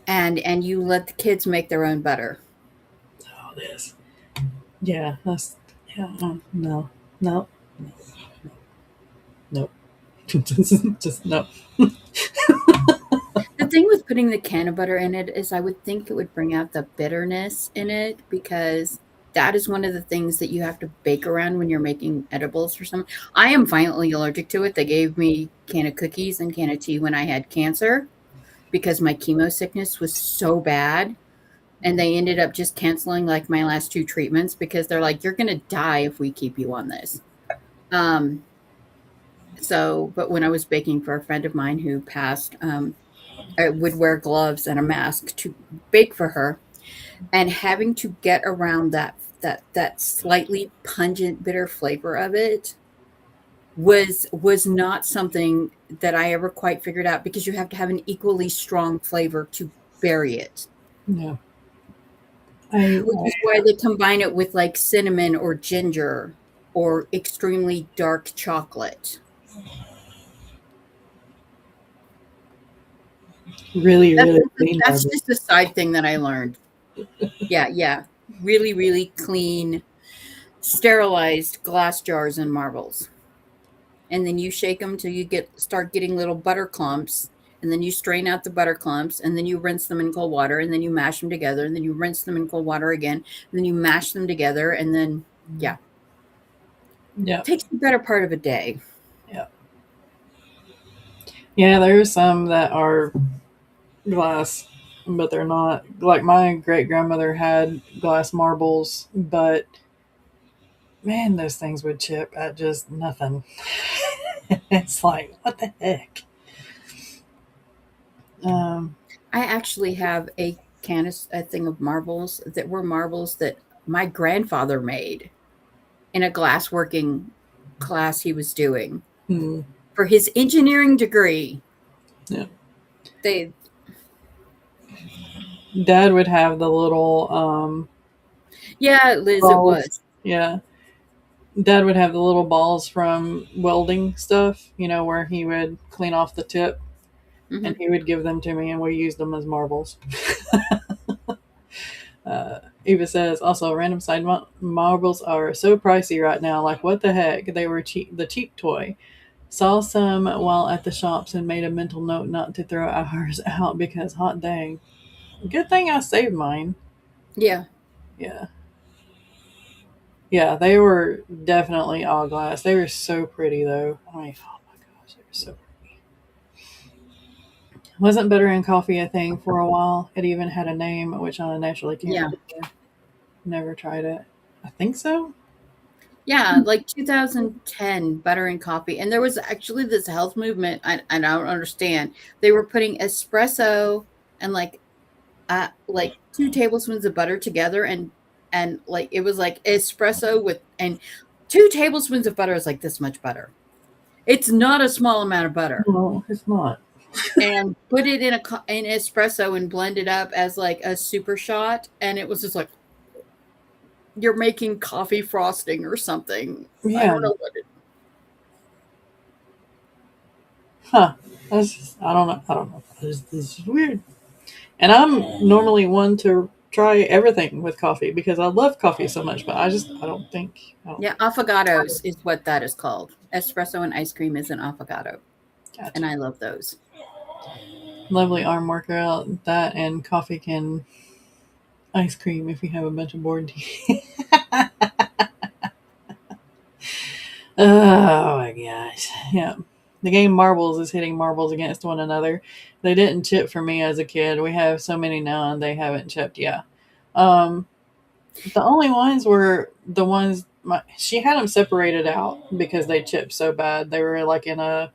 and you let the kids make their own butter. Oh, this, yeah, that's yeah. No, no, no, just no. The thing with putting the can of butter in it is I would think it would bring out the bitterness in it because that is one of the things that you have to bake around when you're making edibles or something. I am violently allergic to it. They gave me a can of cookies and can of tea when I had cancer because my chemo sickness was so bad. And they ended up just canceling like my last two treatments because they're like, you're going to die if we keep you on this. Um, but when I was baking for a friend of mine who passed, I would wear gloves and a mask to bake for her, and having to get around that slightly pungent bitter flavor of it was not something that I ever quite figured out because you have to have an equally strong flavor to bury it. No, I Which is why they combine it with like cinnamon or ginger or extremely dark chocolate. really, That's really clean that's bourbon. just a side thing that I learned. Yeah, yeah. Really, really clean, sterilized glass jars and marbles. And then you shake them till you start getting little butter clumps. And then you strain out the butter clumps, and then you rinse them in cold water, and then you mash them together, and then you rinse them in cold water again, and then you mash them together, and then yeah, Yeah, takes the better part of a day. yeah, yeah. There's some that are glass, but they're not. Like my great grandmother had glass marbles, but man, those things would chip at just nothing. It's like, what the heck? Um, I actually have a thing of marbles that were marbles that my grandfather made in a glassworking class he was doing hmm, for his engineering degree. yeah. They Dad would have the little Yeah, Liz, it balls. was. Yeah, Dad would have the little balls from welding stuff. You know, where he would clean off the tip, and Mhm. he would give them to me, and we used them as marbles. Eva says also random side marbles are so pricey right now. Like what the heck? They were cheap. The cheap toy. Saw some while at the shops and made a mental note not to throw ours out because hot dang. Good thing I saved mine. Yeah. Yeah. Yeah, they were definitely all glass. They were so pretty though. I mean, oh my gosh, they were so pretty. Wasn't butter and coffee a thing for a while? It even had a name, which I naturally can't Yeah. remember. Never tried it. I think so. Yeah, like 2010, butter and coffee. And there was actually this health movement. I don't understand. They were putting espresso and like 2 tablespoons of butter together, and like it was like espresso with and 2 tablespoons of butter is like this much butter. It's not a small amount of butter. No, it's not. And put it in in espresso and blend it up as like a super shot, and it was just like you're making coffee frosting or something. I Yeah. don't know what it. Huh. That's just, I don't know. I don't know. This is weird. And I'm normally one to try everything with coffee because I love coffee so much, but I don't think, I don't Yeah, affogatos is what that is called. Espresso and ice cream is an affogato, and gotcha. I love those. Lovely arm workout. That and coffee can ice cream if you have a bunch of board tea. Oh my gosh. Yeah. The game Marbles is hitting marbles against one another. They didn't chip for me as a kid. We have so many now and they haven't chipped. Yeah. Um, the only ones were the ones she had them separated out because they chipped so bad. They were like in a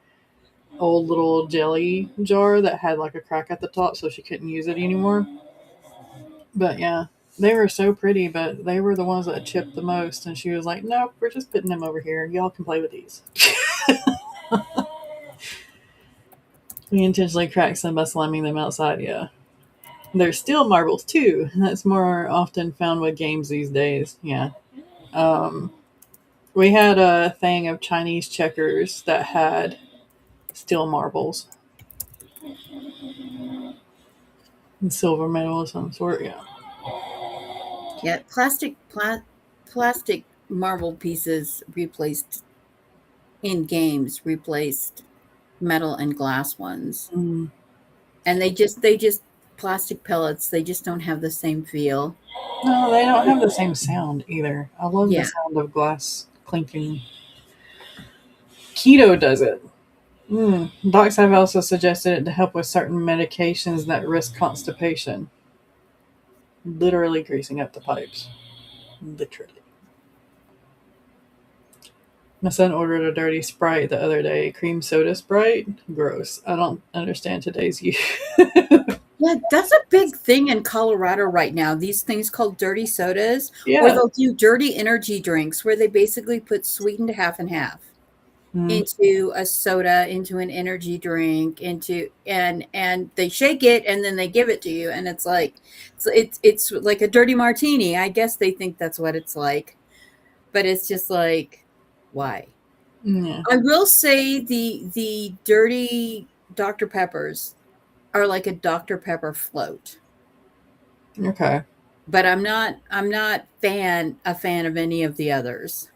old little jelly jar that had like a crack at the top so she couldn't use it anymore. But yeah, they were so pretty, but they were the ones that chipped the most. And she was like, "Nope, we're just putting them over here. Y'all can play with these." We intentionally cracked some by slamming them outside. Yeah, there's still marbles too. That's more often found with games these days. Yeah. Um, we had a thing of Chinese checkers that had steel marbles and silver medal of some sort. Yeah. Yeah, plastic marble pieces replaced in games replaced metal and glass ones. Mm. And they just plastic pellets, they just don't have the same feel. No, they don't have the same sound either. I love the Yeah. sound of glass clinking. Keto does it. Docs have also suggested it to help with certain medications that risk constipation. Literally greasing up the pipes. Literally. My son ordered a dirty Sprite the other day. Cream soda Sprite? Gross. I don't understand today's youth. Yeah, that's a big thing in Colorado right now. These things called dirty sodas, or Yeah. they'll do dirty energy drinks where they basically put sweetened half and half Mm, into a soda, into an energy drink, into and they shake it and then they give it to you, and it's like it's like a dirty martini. I guess they think that's what it's like, but it's just like why? yeah. I will say the dirty Dr. Peppers are like a Dr. Pepper float. Okay. But I'm not a fan of any of the others.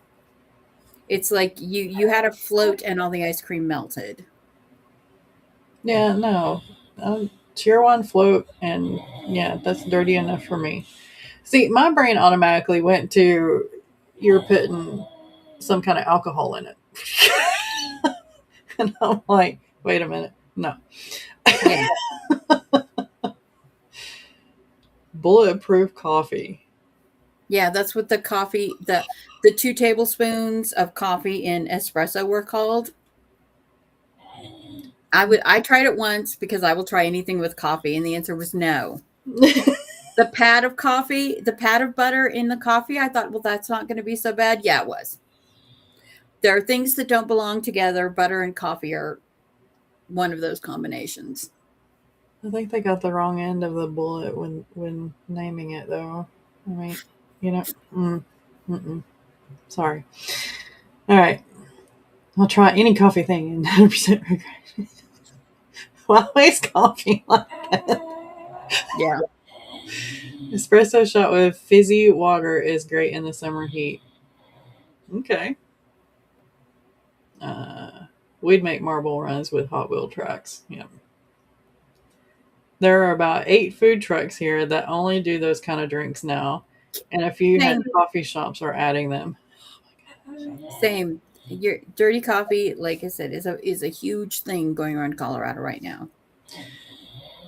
It's like you had a float and all the ice cream melted. Yeah, no. Tier 1 float, and yeah, that's dirty enough for me. See, my brain automatically went to you're putting some kind of alcohol in it. And I'm like, wait a minute. No. Yeah. Bulletproof coffee. Yeah, that's what the 2 tablespoons of coffee in espresso were called. I tried it once because I will try anything with coffee, and the answer was no. The pad of butter in the coffee, I thought, well, that's not going to be so bad. Yeah, it was. There are things that don't belong together. Butter and coffee are one of those combinations. I think they got the wrong end of the bullet when naming it, though. I mean, you know, mm-mm. Sorry. All right, I'll try any coffee thing and 100% regret. Why waste coffee like that? Yeah. Espresso shot with fizzy water is great in the summer heat. Okay. Uh, we'd make marble runs with Hot Wheel tracks. Yeah. There are about 8 food trucks here that only do those kind of drinks now, and a few had Same. coffee shops are adding them. Same. Your dirty coffee, like I said, is a huge thing going around Colorado right now.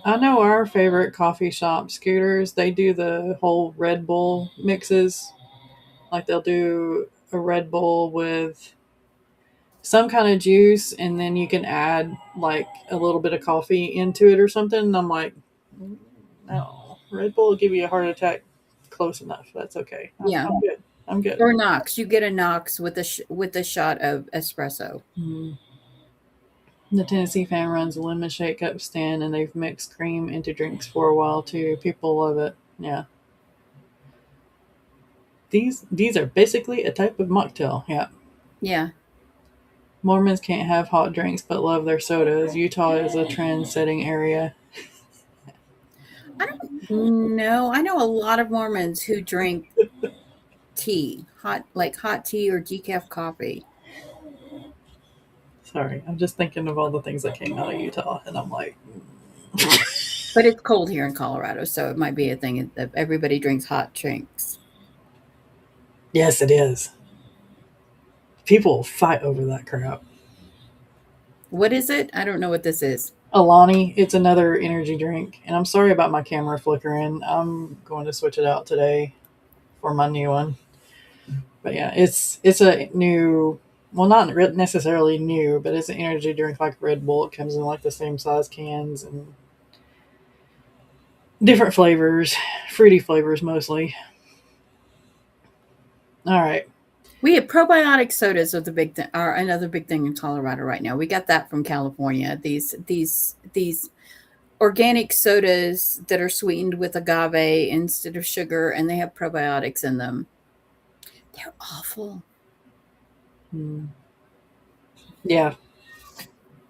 I know our favorite coffee shop, Scooters, they do the whole Red Bull mixes. Like they'll do a Red Bull with some kind of juice, and then you can add like a little bit of coffee into it or something. And I'm like, no, Red Bull will give you a heart attack. Close enough. That's okay. Yeah. I'm good. I'm good. Or Knox. You get a Knox with with a shot of espresso. Mm. The Tennessee fan runs a lemon shake up stand, and they've mixed cream into drinks for a while too. People love it. Yeah. These are basically a type of mocktail. Yeah. Yeah. Mormons can't have hot drinks but love their sodas. Utah is a trend-setting area. I don't know. I know a lot of Mormons who drink tea, hot tea or decaf coffee. Sorry, I'm just thinking of all the things that came out of Utah, and I'm like, But it's cold here in Colorado, so it might be a thing that everybody drinks hot drinks. yes, it is. People fight over that crap. What is it? I don't know what this is. Alani, it's another energy drink, and I'm sorry about my camera flickering. I'm going to switch it out today for my new one. But yeah, it's a new, well, not necessarily new, but it's an energy drink like Red Bull. It comes in like the same size cans and different flavors, fruity flavors mostly. All right. We have probiotic sodas of the big thing, are another big thing in Colorado right now. We got that from California. These organic sodas that are sweetened with agave instead of sugar, and they have probiotics in them. They're awful. Mm. Yeah.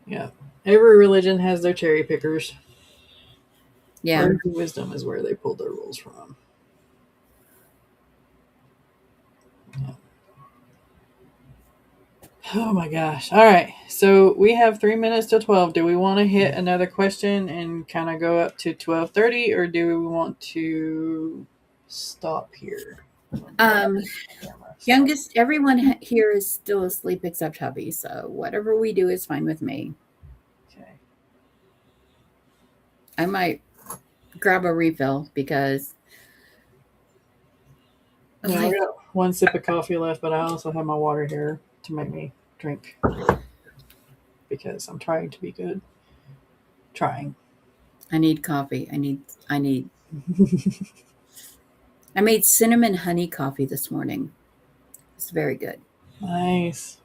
Yeah. Every religion has their cherry pickers. Yeah. Words of wisdom is where they pulled their rules from. Yeah. Oh my gosh. All right. So we have 3 minutes to 12. Do we want to hit another question and kind of go up to 12:30, or do we want to stop here? Um, Youngest, everyone here is still asleep except hubby, so whatever we do is fine with me. Okay. I might grab a refill because Yeah, I got one sip of coffee left, but I also have my water here to make me drink because I'm trying to be good. Trying. I need coffee. I made cinnamon honey coffee this morning. It's very good. Nice.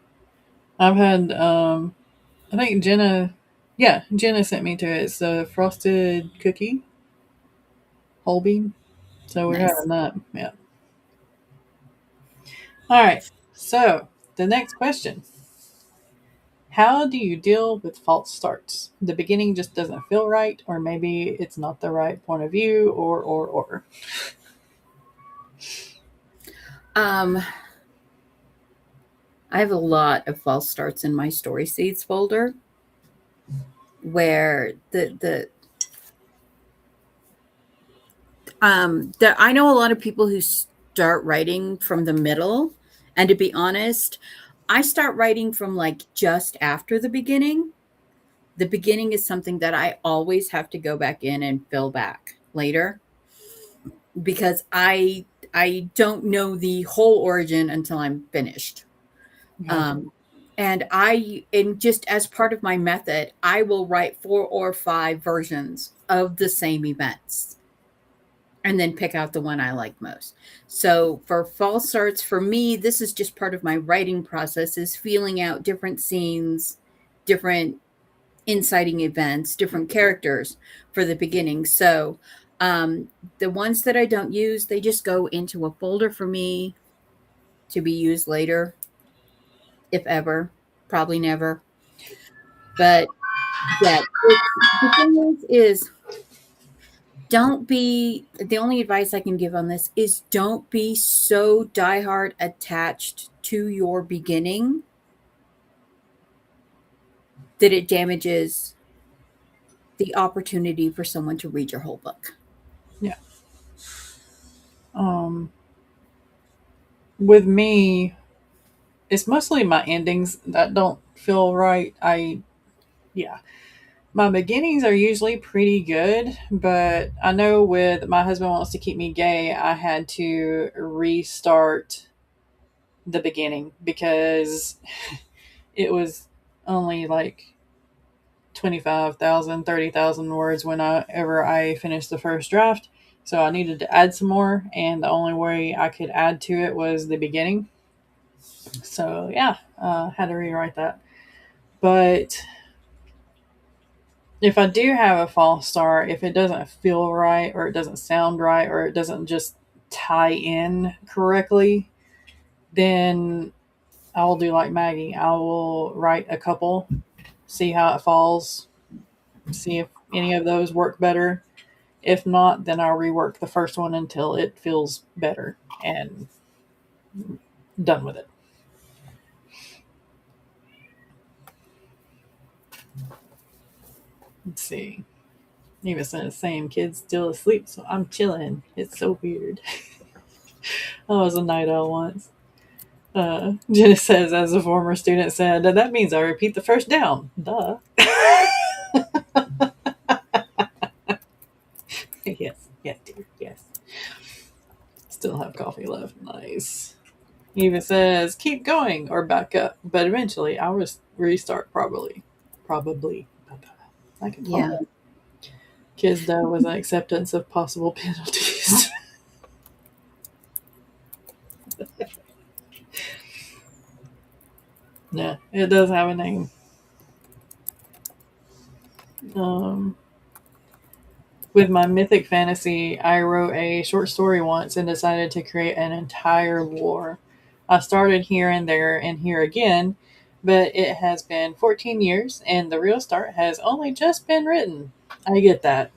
I've had I think Jenna sent me to it. It's a frosted cookie, whole bean. So we're Nice. having that. Yeah. All right. So the next question: how do you deal with false starts? The beginning just doesn't feel right, or maybe it's not the right point of view, or. Um, I have a lot of false starts in my story seeds folder where I know a lot of people who start writing from the middle, and to be honest, I start writing from like just after the beginning. The beginning is something that I always have to go back in and fill back later because I don't know the whole origin until I'm finished. Gotcha. And just as part of my method, I will write 4 or 5 versions of the same events and then pick out the one I like most. So for false starts, for me, this is just part of my writing process, is feeling out different scenes, different inciting events, different characters for the beginning. So the ones that I don't use, they just go into a folder for me to be used later, if ever, probably never. But yeah, the thing is don't be, the only advice I can give on this is don't be so diehard attached to your beginning that it damages the opportunity for someone to read your whole book. Yeah. Um, with me, it's mostly my endings that don't feel right. Yeah. My beginnings are usually pretty good, but I know with My Husband Wants to Keep Me Gay, I had to restart the beginning because it was only like 25,000, 30,000 words whenever I finished the first draft. So I needed to add some more, and the only way I could add to it was the beginning. So yeah, had to rewrite that. But if I do have a false start, if it doesn't feel right, or it doesn't sound right, or it doesn't just tie in correctly, then I will do like Maggie. I will write a couple, see how it falls, see if any of those work better. If not, then I'll rework the first one until it feels better and done with it. Let's see. Even saying kids still asleep, so I'm chilling. It's so weird. I was a night owl once. Jenna says, as a former student said, that means I repeat the first down. Duh. Yes, yes, dear, yes. Still have coffee left. Nice. Eva says, keep going or back up, but eventually I will restart probably. Probably. I can talk. Yeah. Kids though was an acceptance of possible penalties. Yeah, it does have a name. Um, with my mythic fantasy, I wrote a short story once and decided to create an entire lore. I started here and there and here again, but it has been 14 years and the real start has only just been written. I get that.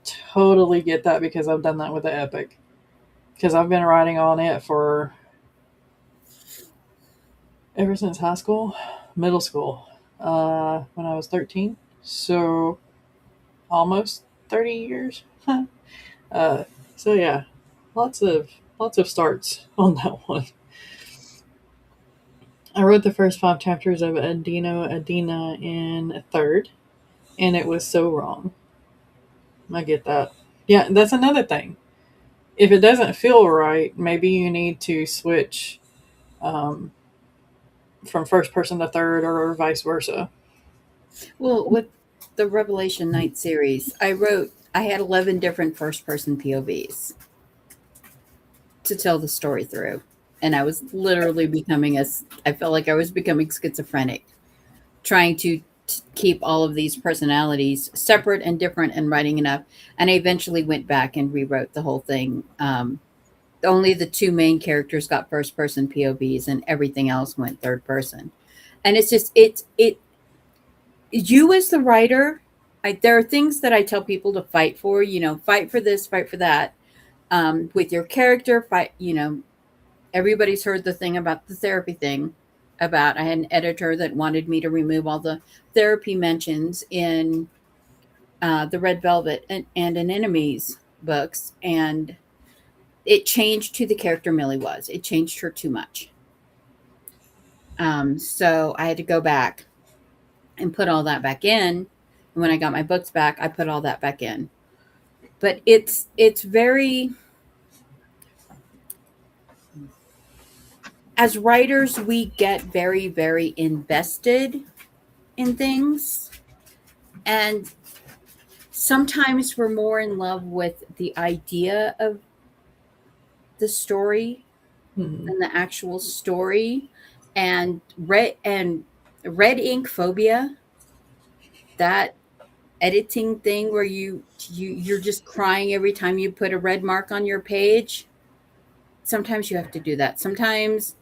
Totally get that because I've done that with the epic. Because I've been writing on it for ever since high school, middle school, when I was 13. So almost 30 years. uh, so yeah, lots of starts on that one. I wrote the first 5 chapters of Adina in third, and it was so wrong. I get that. Yeah, that's another thing. If it doesn't feel right, maybe you need to switch um, from first person to third, or vice versa. Well, with the Revelation Night series, I had 11 different first person POVs to tell the story through. And I was literally I felt like I was becoming schizophrenic, trying to keep all of these personalities separate and different and writing enough. And I eventually went back and rewrote the whole thing. Only the two main characters got first person POVs and everything else went third person. And it's just, you as the writer, there are things that I tell people to fight for, fight for this, fight for that. With your character, fight, everybody's heard the thing about the therapy thing. About I had an editor that wanted me to remove all the therapy mentions in the Red Velvet and in Enemies books, and it changed who the character Millie was. It changed her too much. So I had to go back and put all that back in. And when I got my books back, I put all that back in. But it's very, as writers, we get very, very invested in things. And sometimes we're more in love with the idea of the story Hmm. than the actual story. And red ink phobia, that editing thing where you're just crying every time you put a red mark on your page. Sometimes you have to do that. Sometimes,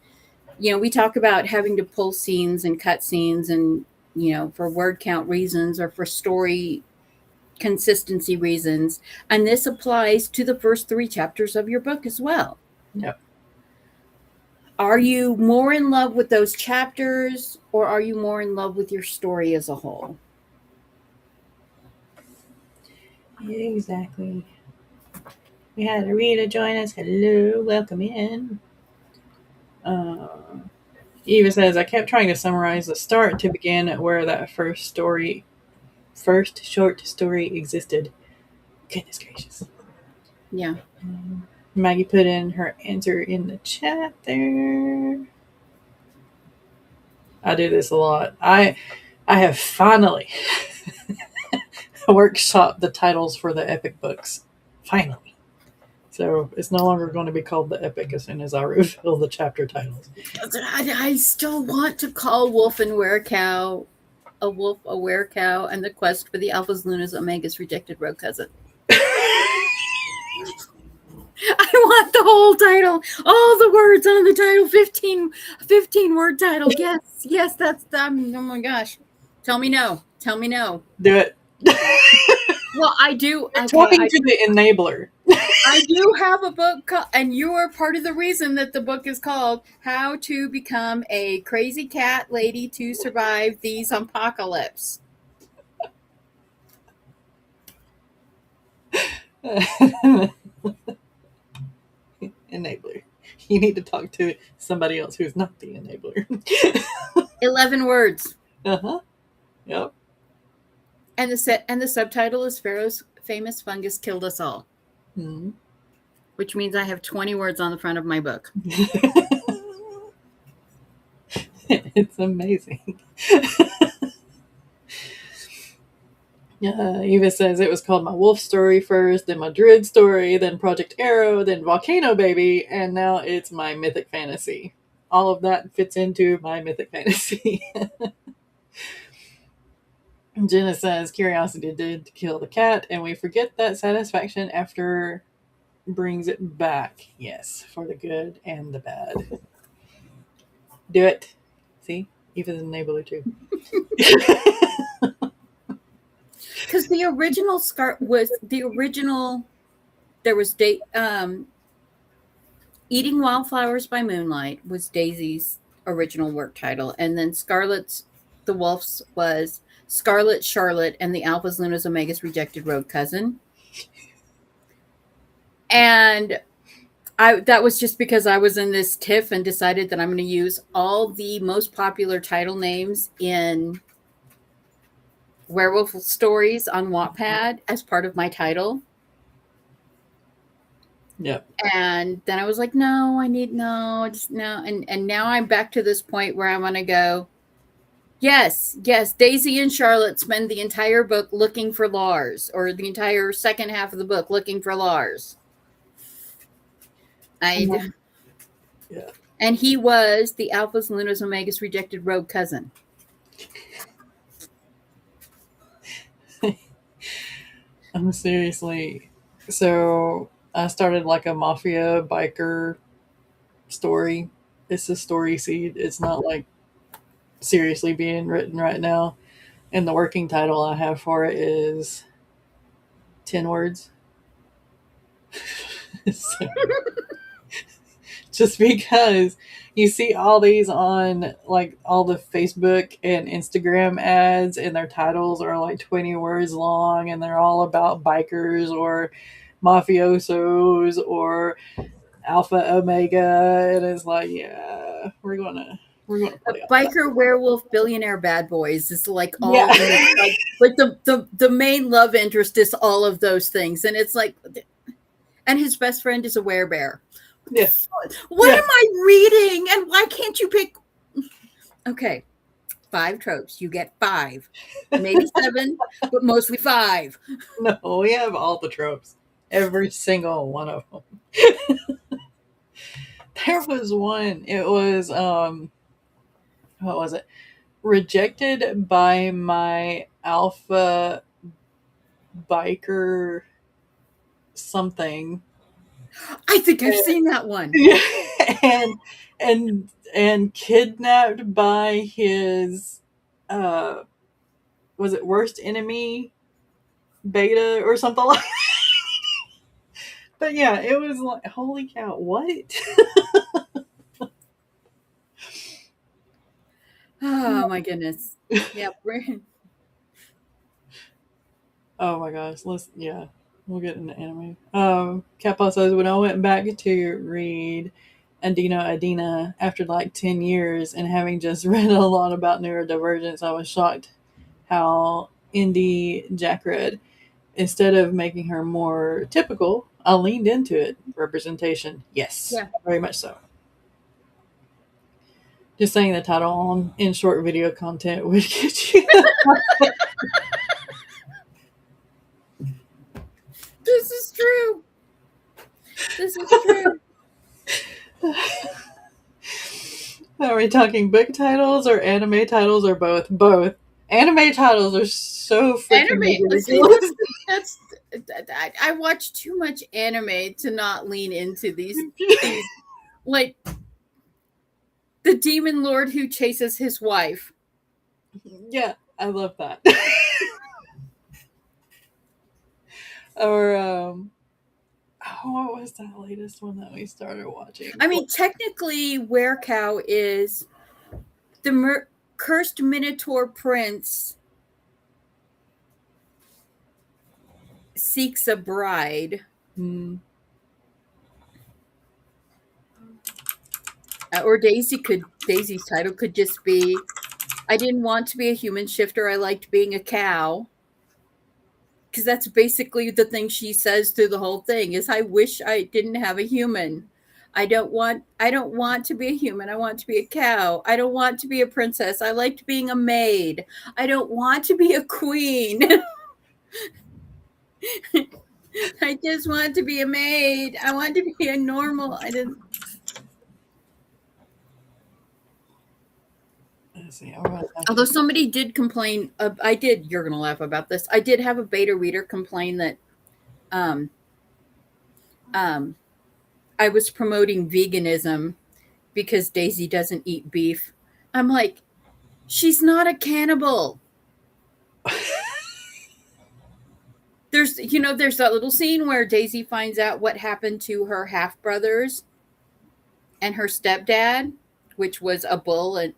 we talk about having to pull scenes and cut scenes and, for word count reasons or for story consistency reasons. And this applies to the first 3 chapters of your book as well. Yep. Are you more in love with those chapters, or are you more in love with your story as a whole? Exactly. We had Rita join us. Hello, welcome in. Uh, Eva says, I kept trying to summarize the start to begin at where that first short story existed. Goodness gracious. Yeah. Maggie put in her answer in the chat there. I do this a lot. I have finally workshopped the titles for the epic books. Finally. So it's no longer going to be called the epic as soon as I reveal the chapter titles. I still want to call Wolf and Werecow a wolf, a werecow, and the quest for the Alphas, Lunas, Omegas rejected rogue cousin. I want the whole title, all the words on the title, 15 word title. Yes, that's oh my gosh. Tell me no. Do it. Well, I do. You're Okay, talking to the enabler. I do have a book, and you are part of the reason that the book is called "How to Become a Crazy Cat Lady to Survive These Apocalypse." Enabler. You need to talk to somebody else who's not the enabler. 11 words. Uh-huh. Yep. And the subtitle is Pharaoh's famous fungus killed us all. Mm-hmm. Which means I have 20 words on the front of my book. It's amazing. Eva says it was called My Wolf Story first, then My Druid Story, then Project Arrow, then Volcano Baby, and now it's My Mythic Fantasy. All of that fits into My Mythic Fantasy. Jenna says curiosity did kill the cat, and we forget that satisfaction after brings it back. Yes, for the good and the bad. Do it. See? Eva's an enabler too. Because the original there was Eating Wildflowers by Moonlight was Daisy's original work title, and then the Wolf's was Scarlet, Charlotte, and the Alphas, Lunas, Omegas rejected rogue cousin. And that was just because I was in this tiff and decided that I'm going to use all the most popular title names in werewolf stories on Wattpad as part of my title. Yep. And then I was like, no, just no. And now I'm back to this point where I want to go, yes, Daisy and Charlotte spend the entire book looking for Lars, or the entire second half of the book looking for Lars. Yeah. And he was the Alphas, Lunas, Omegas rejected rogue cousin. I'm seriously. So I started like a mafia biker story. It's a story seed. It's not like seriously being written right now. And the working title I have for it is 10 words. So, just because you see all these on like all the Facebook and Instagram ads, and their titles are like 20 words long, and they're all about bikers or mafiosos or alpha omega, and it's like, yeah, we're gonna play Biker werewolf billionaire bad boys is like all yeah. like the main love interest is all of those things, and it's like, and his best friend is a werebear. Yeah. What am I reading? And why can't you pick? Okay, 5 tropes. You get 5, maybe 7, but mostly 5. No, we have all the tropes, every single one of them. There was one. It was what was it? Rejected by my alpha biker something. I think I've seen that one. and kidnapped by his was it worst enemy beta or something like that. But yeah, it was like, holy cow, what? Oh my goodness. Yeah. Oh my gosh, we'll get into anime. Kappa says, when I went back to read Adina after like 10 years and having just read a lot about neurodivergence, I was shocked how indie Jack read. Instead of making her more typical, I leaned into it. Representation, yes, Yeah. very much so. Just saying the title on in short video content would get you. This is true. This is true. Are we talking book titles or anime titles or both? Both. Anime titles are so freaking Anime. See, ridiculous. I watch too much anime to not lean into these like the demon lord who chases his wife. Yeah, I love that. Or oh, what was that latest one that we started watching? I mean, technically, Werecow is the cursed Minotaur prince seeks a bride. Hmm. Or Daisy's title could just be I didn't want to be a human shifter, I liked being a cow. Because that's basically the thing she says through the whole thing is I wish I didn't have a human. I don't want to be a human. I want to be a cow. I don't want to be a princess. I liked being a maid. I don't want to be a queen. I just want to be a maid. I want to be a normal. I didn't. Let's see. Although somebody did complain, you're going to laugh about this. I did have a beta reader complain that um, I was promoting veganism because Daisy doesn't eat beef. I'm like, she's not a cannibal. There's that little scene where Daisy finds out what happened to her half brothers and her stepdad, which was a bull and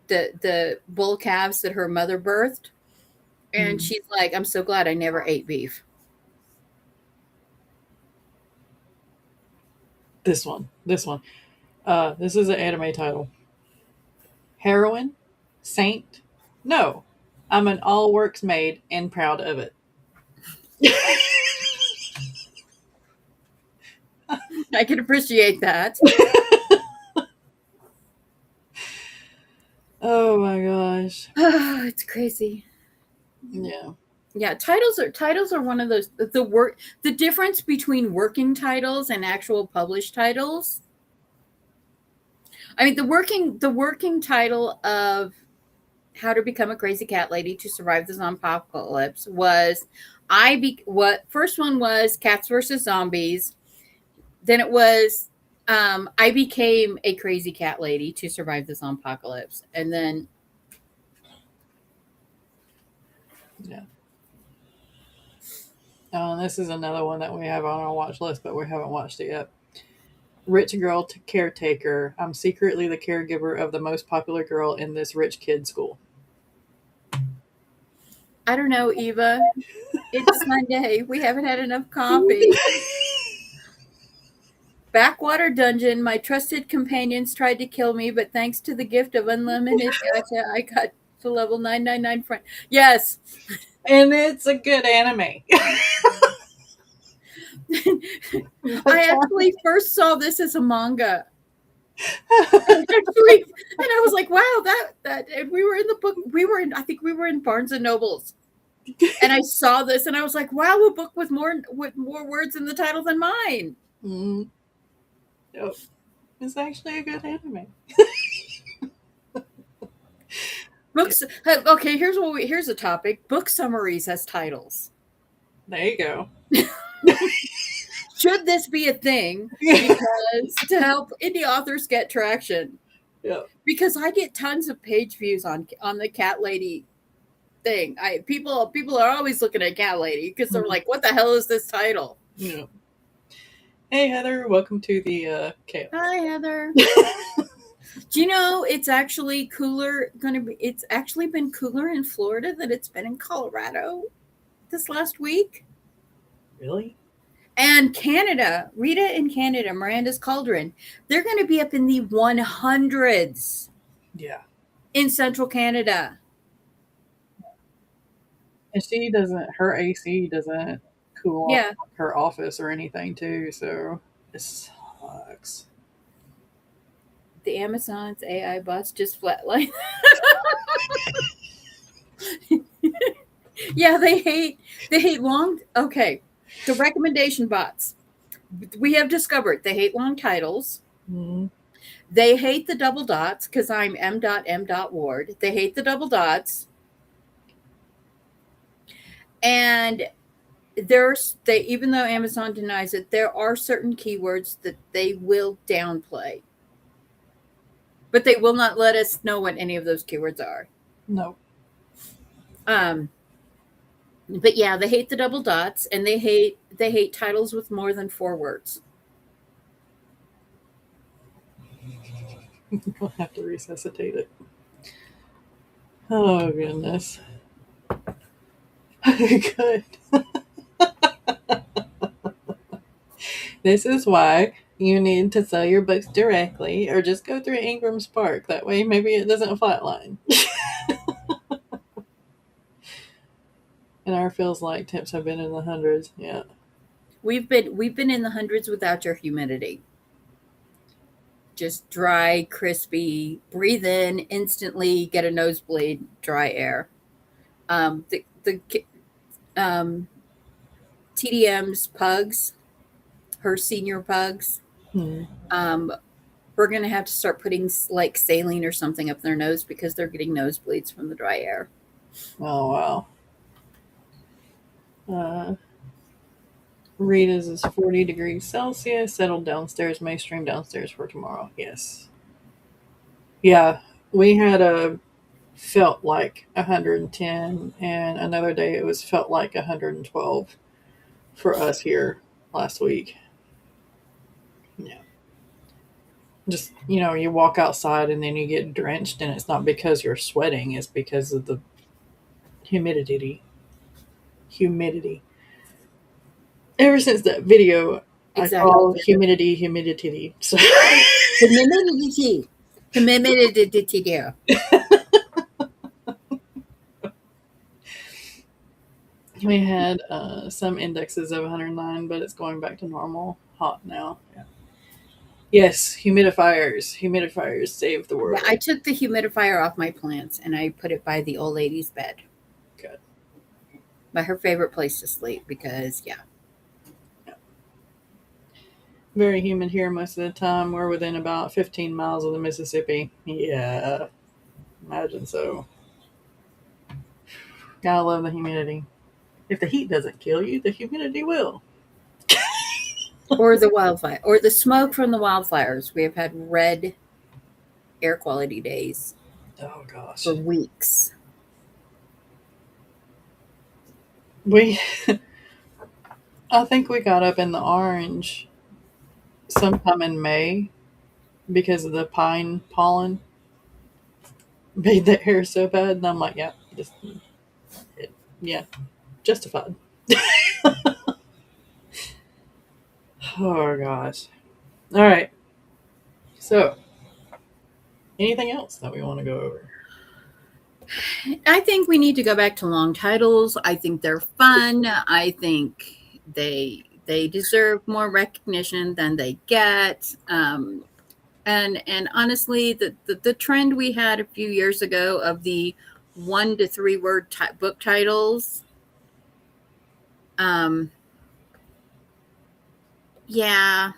the bull calves that her mother birthed. And she's like, I'm so glad I never ate beef. This one. This is an anime title. Heroine? Saint? No. I'm an all works maid and proud of it. I can appreciate that. Oh my gosh. It's crazy. Yeah. Yeah, titles are one of those the difference between working titles and actual published titles. I mean, the working title of How to Become a Crazy Cat Lady to Survive the Zombie-Apocalypse was what first one was Cats versus Zombies. Then it was I became a crazy cat lady to survive the zombie-apocalypse. And then Yeah. This is another one that we have on our watch list, but we haven't watched it yet. Rich girl to caretaker. I'm secretly the caregiver of the most popular girl in this rich kid school. I don't know, Eva. It's Sunday. We haven't had enough coffee. Backwater dungeon. My trusted companions tried to kill me, but thanks to the gift of unlimited gacha, I got to level 999 friend. Yes. And it's a good anime. I actually first saw this as a manga. And I was like, wow, that and we were in the book. I think we were in Barnes and Nobles. And I saw this and I was like, wow, a book with more words in the title than mine. Mm. Yep. It's actually a good anime. Books. Okay, here's a topic. Book summaries as titles. There you go. Should this be a thing? Because to help indie authors get traction. Yeah. Because I get tons of page views on the Cat Lady thing. People are always looking at Cat Lady because they're like, what the hell is this title? Yeah. Hey Heather, welcome to the chaos. Hi Heather. Do you know it's actually cooler? It's actually been cooler in Florida than it's been in Colorado this last week. Really? And Canada, Rita in Canada, Miranda's Cauldron, they're going to be up in the 100s. Yeah. In central Canada. And her AC doesn't cool off her office or anything too, so it sucks. The Amazon's AI bots just flatline. Yeah, they hate long. Okay, the recommendation bots. We have discovered they hate long titles. Mm, They hate the double dots because I'm M. Ward. They hate the double dots, and they even though Amazon denies it, there are certain keywords that they will downplay, but they will not let us know what any of those keywords are. no. Um, but yeah, they hate the double dots, and they hate titles with more than 4 words. We'll have to resuscitate it. Oh, goodness. Good. This is why you need to sell your books directly or just go through Ingram Spark. That way, maybe it doesn't flatline. And our feels like tips have been in the hundreds. Yeah. We've been in the hundreds without your humidity. Just dry, crispy, breathe in instantly, get a nosebleed, dry air. The um, TDM's pugs, her senior pugs, Hmm. um, we're going to have to start putting like saline or something up their nose because they're getting nosebleeds from the dry air. Oh, wow. Rita's is 40 degrees Celsius. Settled downstairs. May stream downstairs for tomorrow. Yes. Yeah. We had a felt like 110, and another day it was felt like 112 for us here last week. Yeah. Just, you walk outside and then you get drenched, and it's not because you're sweating, it's because of the humidity. Humidity. Ever since that video, I Exactly. call humidity. So Humidity. Humidity. we had some indexes of 109, but it's going back to normal. Hot now. Yeah. Yes, humidifiers save the Yeah, world. I took the humidifier off my plants and I put it by the old lady's bed, Good. by her favorite place to sleep because, yeah. Very humid here most of the time. We're within about 15 miles of the Mississippi. Yeah, imagine so. Gotta love the humidity. If the heat doesn't kill you, the humidity will. Or the wildfire, or the smoke from the wildfires. We have had red air quality days Oh for gosh. weeks. We I think we got up in the orange sometime in May because of the pine pollen made the air so bad, and I'm like, yeah, just yeah, justified. Oh gosh. All right. So, anything else that we want to go over? I think we need to go back to long titles. I think they're fun. I think they deserve more recognition than they get. And honestly, the trend we had a few years ago of the 1 to 3 word book titles, um, yeah,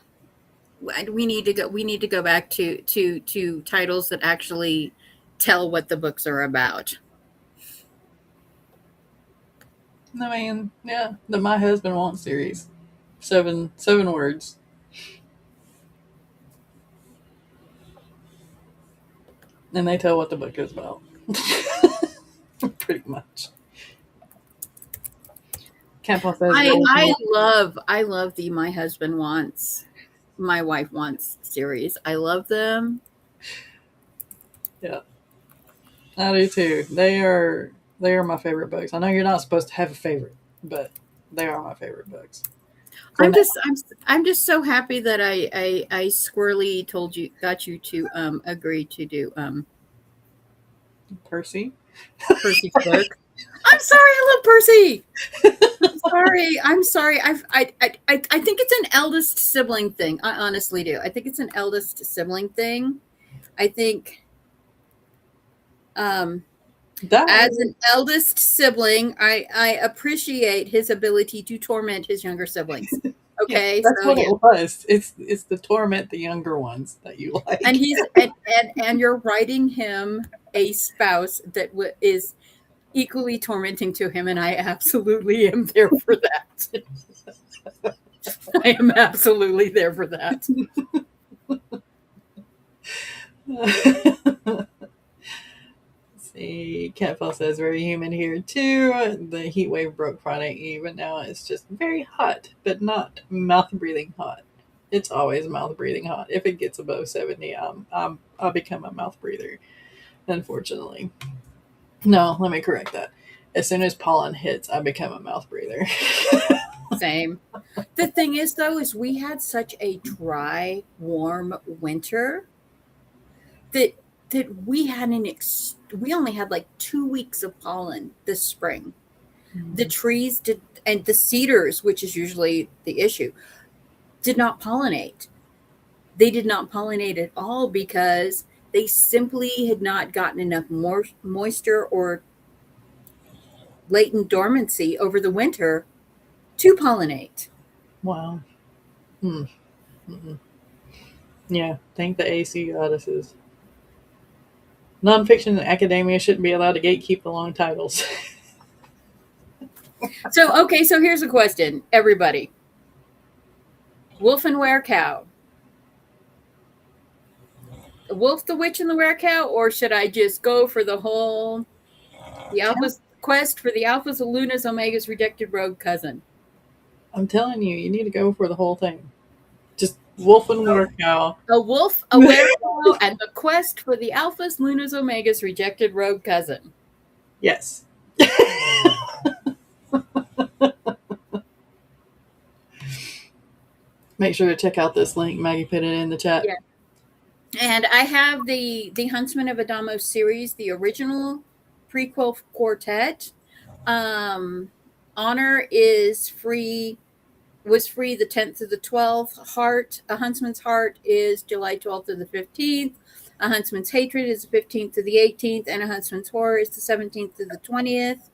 we need to go back to titles that actually tell what the books are about. I mean, yeah, the My Husband Wants series, seven words, and they tell what the book is about. Pretty much. Campbell says I very I cool. love the My Husband Wants, My Wife Wants series. I love them. Yeah, I do too. They are my favorite books. I know you're not supposed to have a favorite, but they are my favorite books. For I'm now, just I'm just so happy that I squirrely got you to agree to do Percy. Percy's book. I'm sorry, I love Percy. I'm sorry. I think it's an eldest sibling thing. I honestly do. I think it's an eldest sibling thing. I think as That an eldest sibling, I appreciate his ability to torment his younger siblings. yeah, Okay, that's so what it yeah, was. It's the torment the younger ones that you and like. he's and you're writing him a spouse that is equally tormenting to him, and I absolutely am there for that. I am absolutely there for that. See, Catfall says very humid here too. The heat wave broke Friday Eve, and now it's just very hot, but not mouth breathing hot. It's always mouth breathing hot. If it gets above 70, I'll become a mouth breather. Unfortunately, no. Let me correct that. As soon as pollen hits, I become a mouth breather. Same. The thing is, though, is we had such a dry, warm winter that we had we only had like 2 weeks of pollen this spring. The trees did, and the cedars, which is usually the issue, did not pollinate. They did not pollinate at all because they simply had not gotten enough more moisture or latent dormancy over the winter to pollinate. Wow. Mm. Yeah. Thank the AC goddesses. Nonfiction and academia shouldn't be allowed to gatekeep the long titles. So, okay, so here's a question, everybody. Wolf and Were-Cow. Wolf the Witch and the Were-Cow, or should I just go for the Alpha's quest for the Alphas, Lunas, Omegas, rejected rogue cousin? I'm telling you, you need to go for the whole thing. Just wolf and cow. A wolf, a were-cow, and the quest for the Alphas, Lunas, Omegas, rejected rogue cousin. Yes. Make sure to check out this link. Maggie put it in the chat. Yeah. And I have the Huntsman of Adamo series, the original prequel quartet. Honor is free, was free the 10th to the 12th. Heart, A Huntsman's Heart is July 12th to the 15th. A Huntsman's Hatred is the 15th to the 18th. And A Huntsman's Horror is the 17th to the 20th.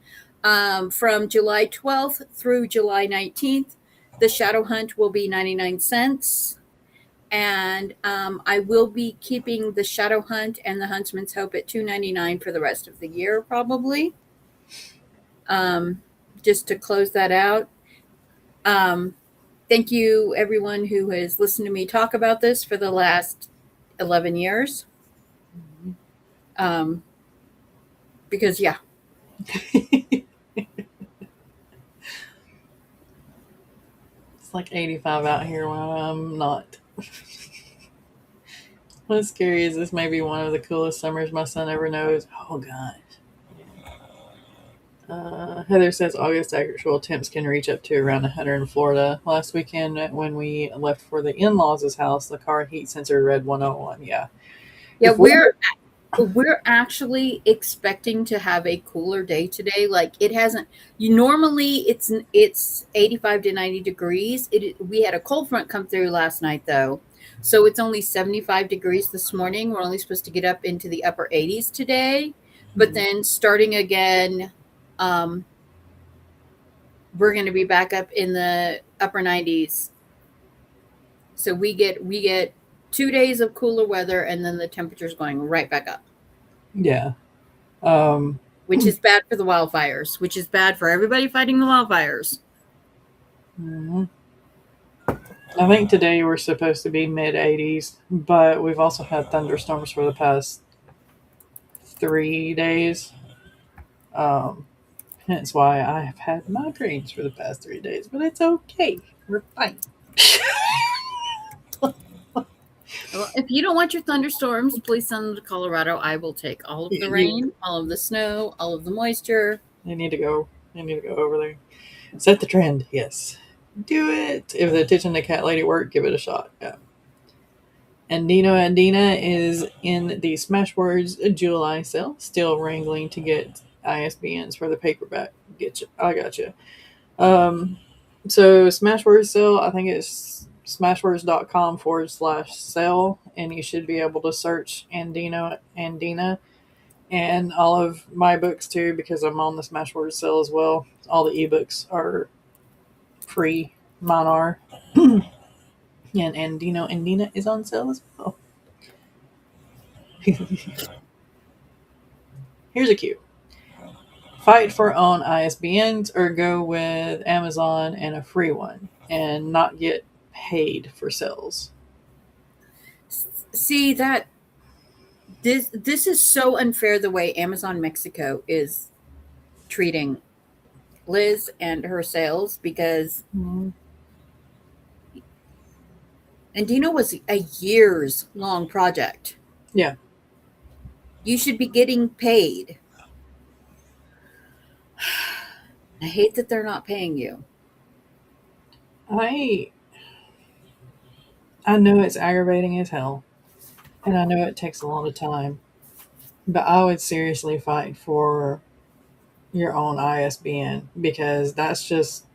From July 12th through July 19th, the Shadow Hunt will be 99 cents. And I will be keeping the Shadow Hunt and the Huntsman's Hope at $2.99 for the rest of the year, probably. Just to close that out. Thank you, everyone who has listened to me talk about this for the last 11 years. Because, yeah. It's like 85 out here when I'm not. What's scary is this may be one of the coolest summers my son ever knows. Oh, gosh. Heather says August actual temps can reach up to around 100 in Florida. Last weekend when we left for the in-laws' house, the car heat sensor read 101. Yeah. Yeah, we're actually expecting to have a cooler day today. Like it hasn't. Normally it's 85 to 90 degrees. We had a cold front come through last night though, so it's only 75 degrees this morning. We're only supposed to get up into the upper 80s today, but then starting again, we're going to be back up in the upper 90s. So we get 2 days of cooler weather, and then the temperature's going right back up. Yeah. Which is bad for the wildfires, which is bad for everybody fighting the wildfires. Mm-hmm. I think today we're supposed to be mid 80s, but we've also had thunderstorms for the past 3 days. Hence why I have had migraines for the past 3 days, but it's okay. We're fine. Well, if you don't want your thunderstorms, please send them to Colorado. I will take all of the rain, all of the snow, all of the moisture. They need to go. They need to go over there. Set the trend. Yes. Do it. If the Attention to Cat Lady work, give it a shot. Yeah. And Dino and Dina is in the Smashwords July sale, still wrangling to get ISBNs for the paperback. Get you. I got you. So Smashwords sale, I think it's smashwords.com/sale, and you should be able to search Andina, and all of my books too, because I'm on the Smashwords sale as well. All the ebooks are free. Mine are. And Andina is on sale as well. Here's a cue. Fight for own ISBNs or go with Amazon and a free one and not get paid for sales. See that this is so unfair the way Amazon Mexico is treating Liz and her sales, because Mm-hmm. Andino was a years long project. Yeah. You should be getting paid. I hate that they're not paying you. I know it's aggravating as hell, and I know it takes a lot of time, but I would seriously fight for your own ISBN, because that's just,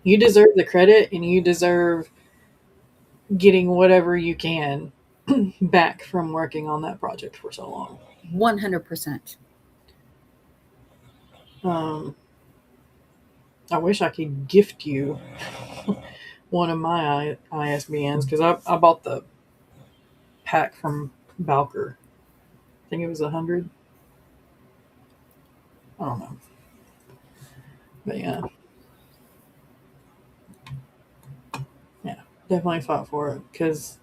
you deserve the credit and you deserve getting whatever you can back from working on that project for so long. 100%. I wish I could gift you one of my ISBNs, because I bought the pack from Balker. I think it was 100. I don't know. But yeah. Yeah. Definitely fought for it, because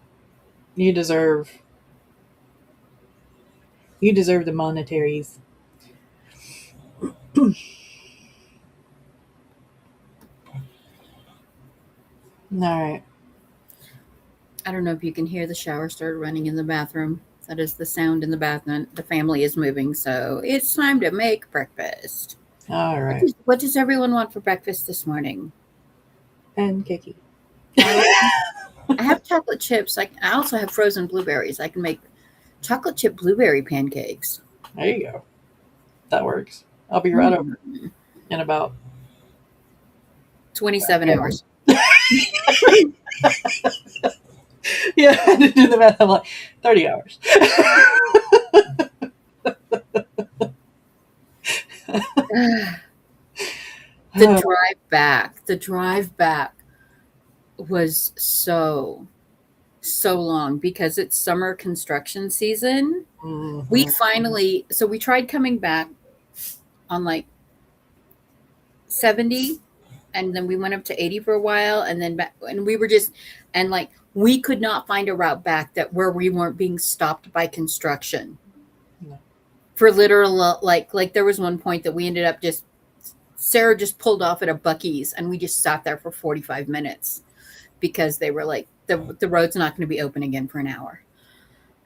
you deserve the monetaries. All right. I don't know if you can hear the shower started running in the bathroom. That is the sound in the bathroom. The family is moving, so it's time to make breakfast. All right. What does everyone want for breakfast this morning? Pancakey. I have chocolate chips. I also have frozen blueberries. I can make chocolate chip blueberry pancakes. There you go. That works. I'll be right over in about 27 hours. Yeah, I had to do the math. I'm like, 30 hours. The drive back was so long because it's summer construction season. Mm-hmm. We tried coming back on like 70, and then we went up to 80 for a while, and then back, and we could not find a route back that where we weren't being stopped by construction. No. For literal, like there was one point that we ended up Sarah just pulled off at a Buc-ee's, and we just sat there for 45 minutes because they were like, the road's not going to be open again for an hour.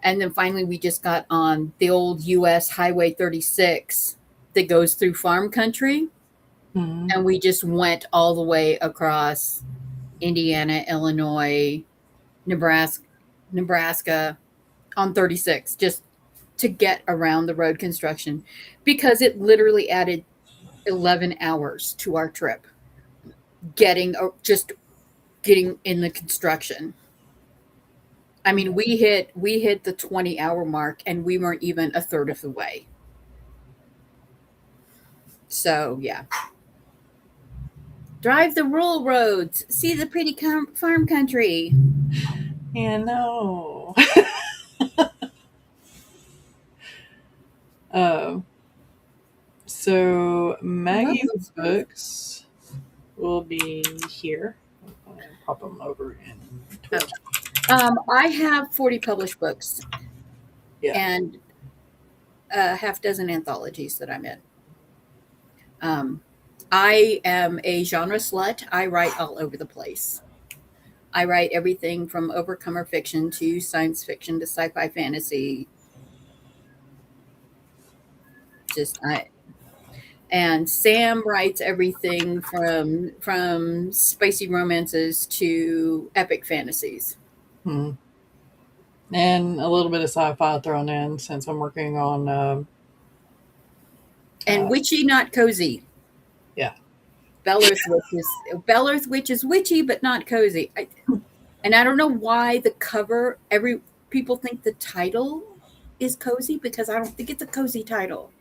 And then finally we just got on the old US Highway 36 that goes through farm country. Mm-hmm. And we just went all the way across Indiana, Illinois, Nebraska on 36 just to get around the road construction, because it literally added 11 hours to our trip getting in the construction. I mean, we hit the 20-hour mark and we weren't even a third of the way. So yeah, drive the rural roads, see the pretty farm country. Yeah, no. So Maggie's books will be here. I'll pop them over in Twitch. I have 40 published books. Yeah. And a half dozen anthologies that I'm in. I am a genre slut. I write all over the place. I write everything from overcomer fiction to science fiction to sci-fi fantasy. And Sam writes everything from spicy romances to epic fantasies. Hmm. And a little bit of sci-fi thrown in, since I'm working on and witchy, not cozy. Yeah. Bell Earth Witch is witchy, but not cozy. And I don't know why the cover, every people think the title is cozy, because I don't think it's a cozy title.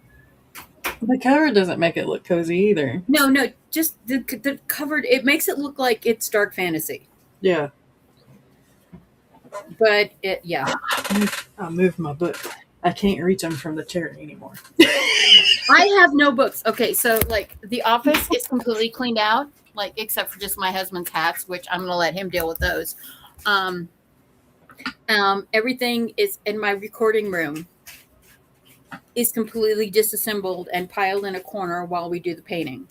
The cover doesn't make it look cozy either. No, just the cover. It makes it look like it's dark fantasy. Yeah. But yeah. I'll move my book. I can't reach them from the chair anymore. I have no books. Okay, so like the office is completely cleaned out, like except for just my husband's hats, which I'm gonna let him deal with those. Um, Everything is in my recording room is completely disassembled and piled in a corner while we do the painting.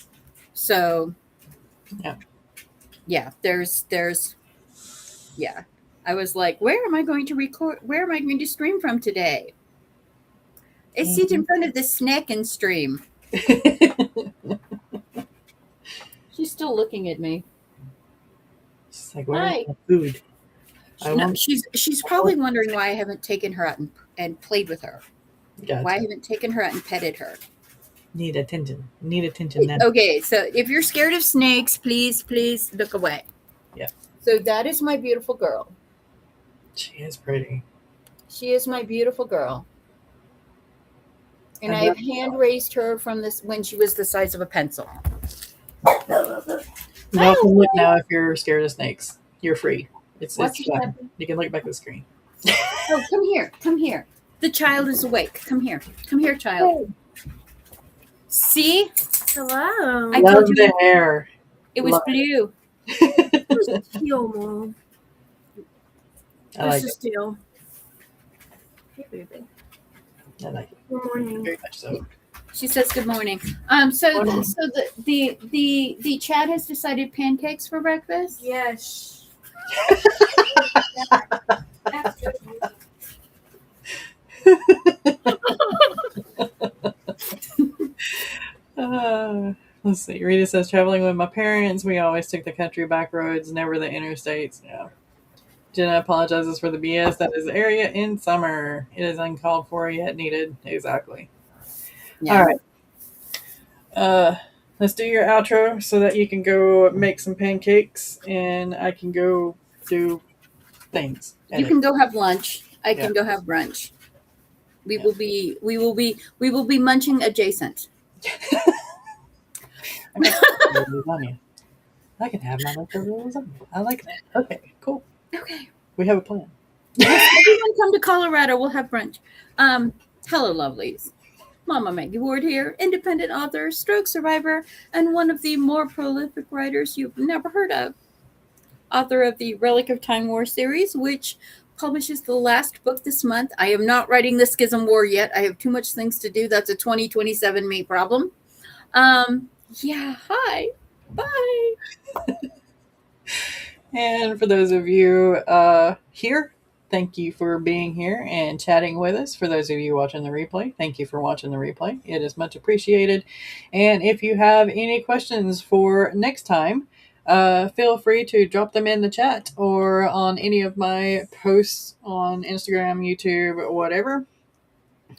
So Yeah. yeah, there's yeah. I was like, where am I going to record? Where am I going to stream from today? I sit in front of the snack and stream. She's still looking at me. She's like, where's Hi. my food? No, she's probably wondering why I haven't taken her out and played with her. Gotcha. Why I haven't taken her out and petted her. Need attention. Need attention now. Okay, so if you're scared of snakes, please look away. Yeah. So that is my beautiful girl. She is pretty. She is my beautiful girl. And I've hand raised her from this when she was the size of a pencil. You all can look now if you're scared of snakes. You're free. It's fun. You can look back at the screen. Oh, come here. Come here. The child is awake. Come here. Come here, child. See? Hello. I Love told you the hair. it was blue. It's teal, Mom. I like This is teal. Hey, baby. I like it. Good morning. Very much so. She says good morning. So the chat has decided pancakes for breakfast. Yes. Let's see. Rita says, traveling with my parents, we always took the country back roads, never the interstates. Yeah. Jenna apologizes for the BS that is the area in summer. It is uncalled for yet needed. Exactly. Yeah. All right. Let's do your outro so that you can go make some pancakes and I can go do things. You can go have lunch. I can go have brunch. We will be munching adjacent. I can have my leftover lasagna. I like that. Okay, cool. Okay. We have a plan. Everyone come to Colorado. We'll have brunch. Hello, lovelies. Mama Maggie Ward here, independent author, stroke survivor, and one of the more prolific writers you've never heard of. Author of the Relic of Time War series, which publishes the last book this month. I am not writing the Schism War yet. I have too much things to do. That's a 2027 me problem. Yeah, hi. Bye. And for those of you here, thank you for being here and chatting with us. For those of you watching the replay, thank you for watching the replay. It is much appreciated. And if you have any questions for next time, feel free to drop them in the chat or on any of my posts on Instagram, YouTube, whatever.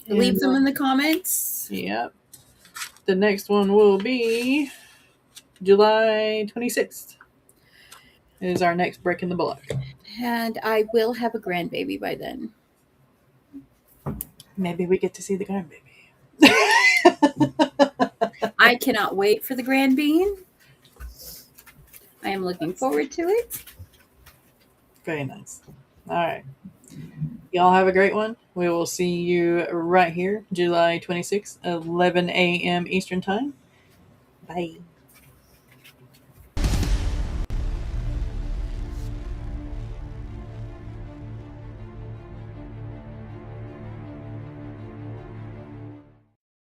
Leave them in the comments. Yep. The next one will be July 26th. Is our next break in the block. And I will have a grandbaby by then. Maybe we get to see the grandbaby. I cannot wait for the grandbean. I am looking forward to it. Very nice. All right. Y'all have a great one. We will see you right here, July 26th, 11 a.m. Eastern Time. Bye.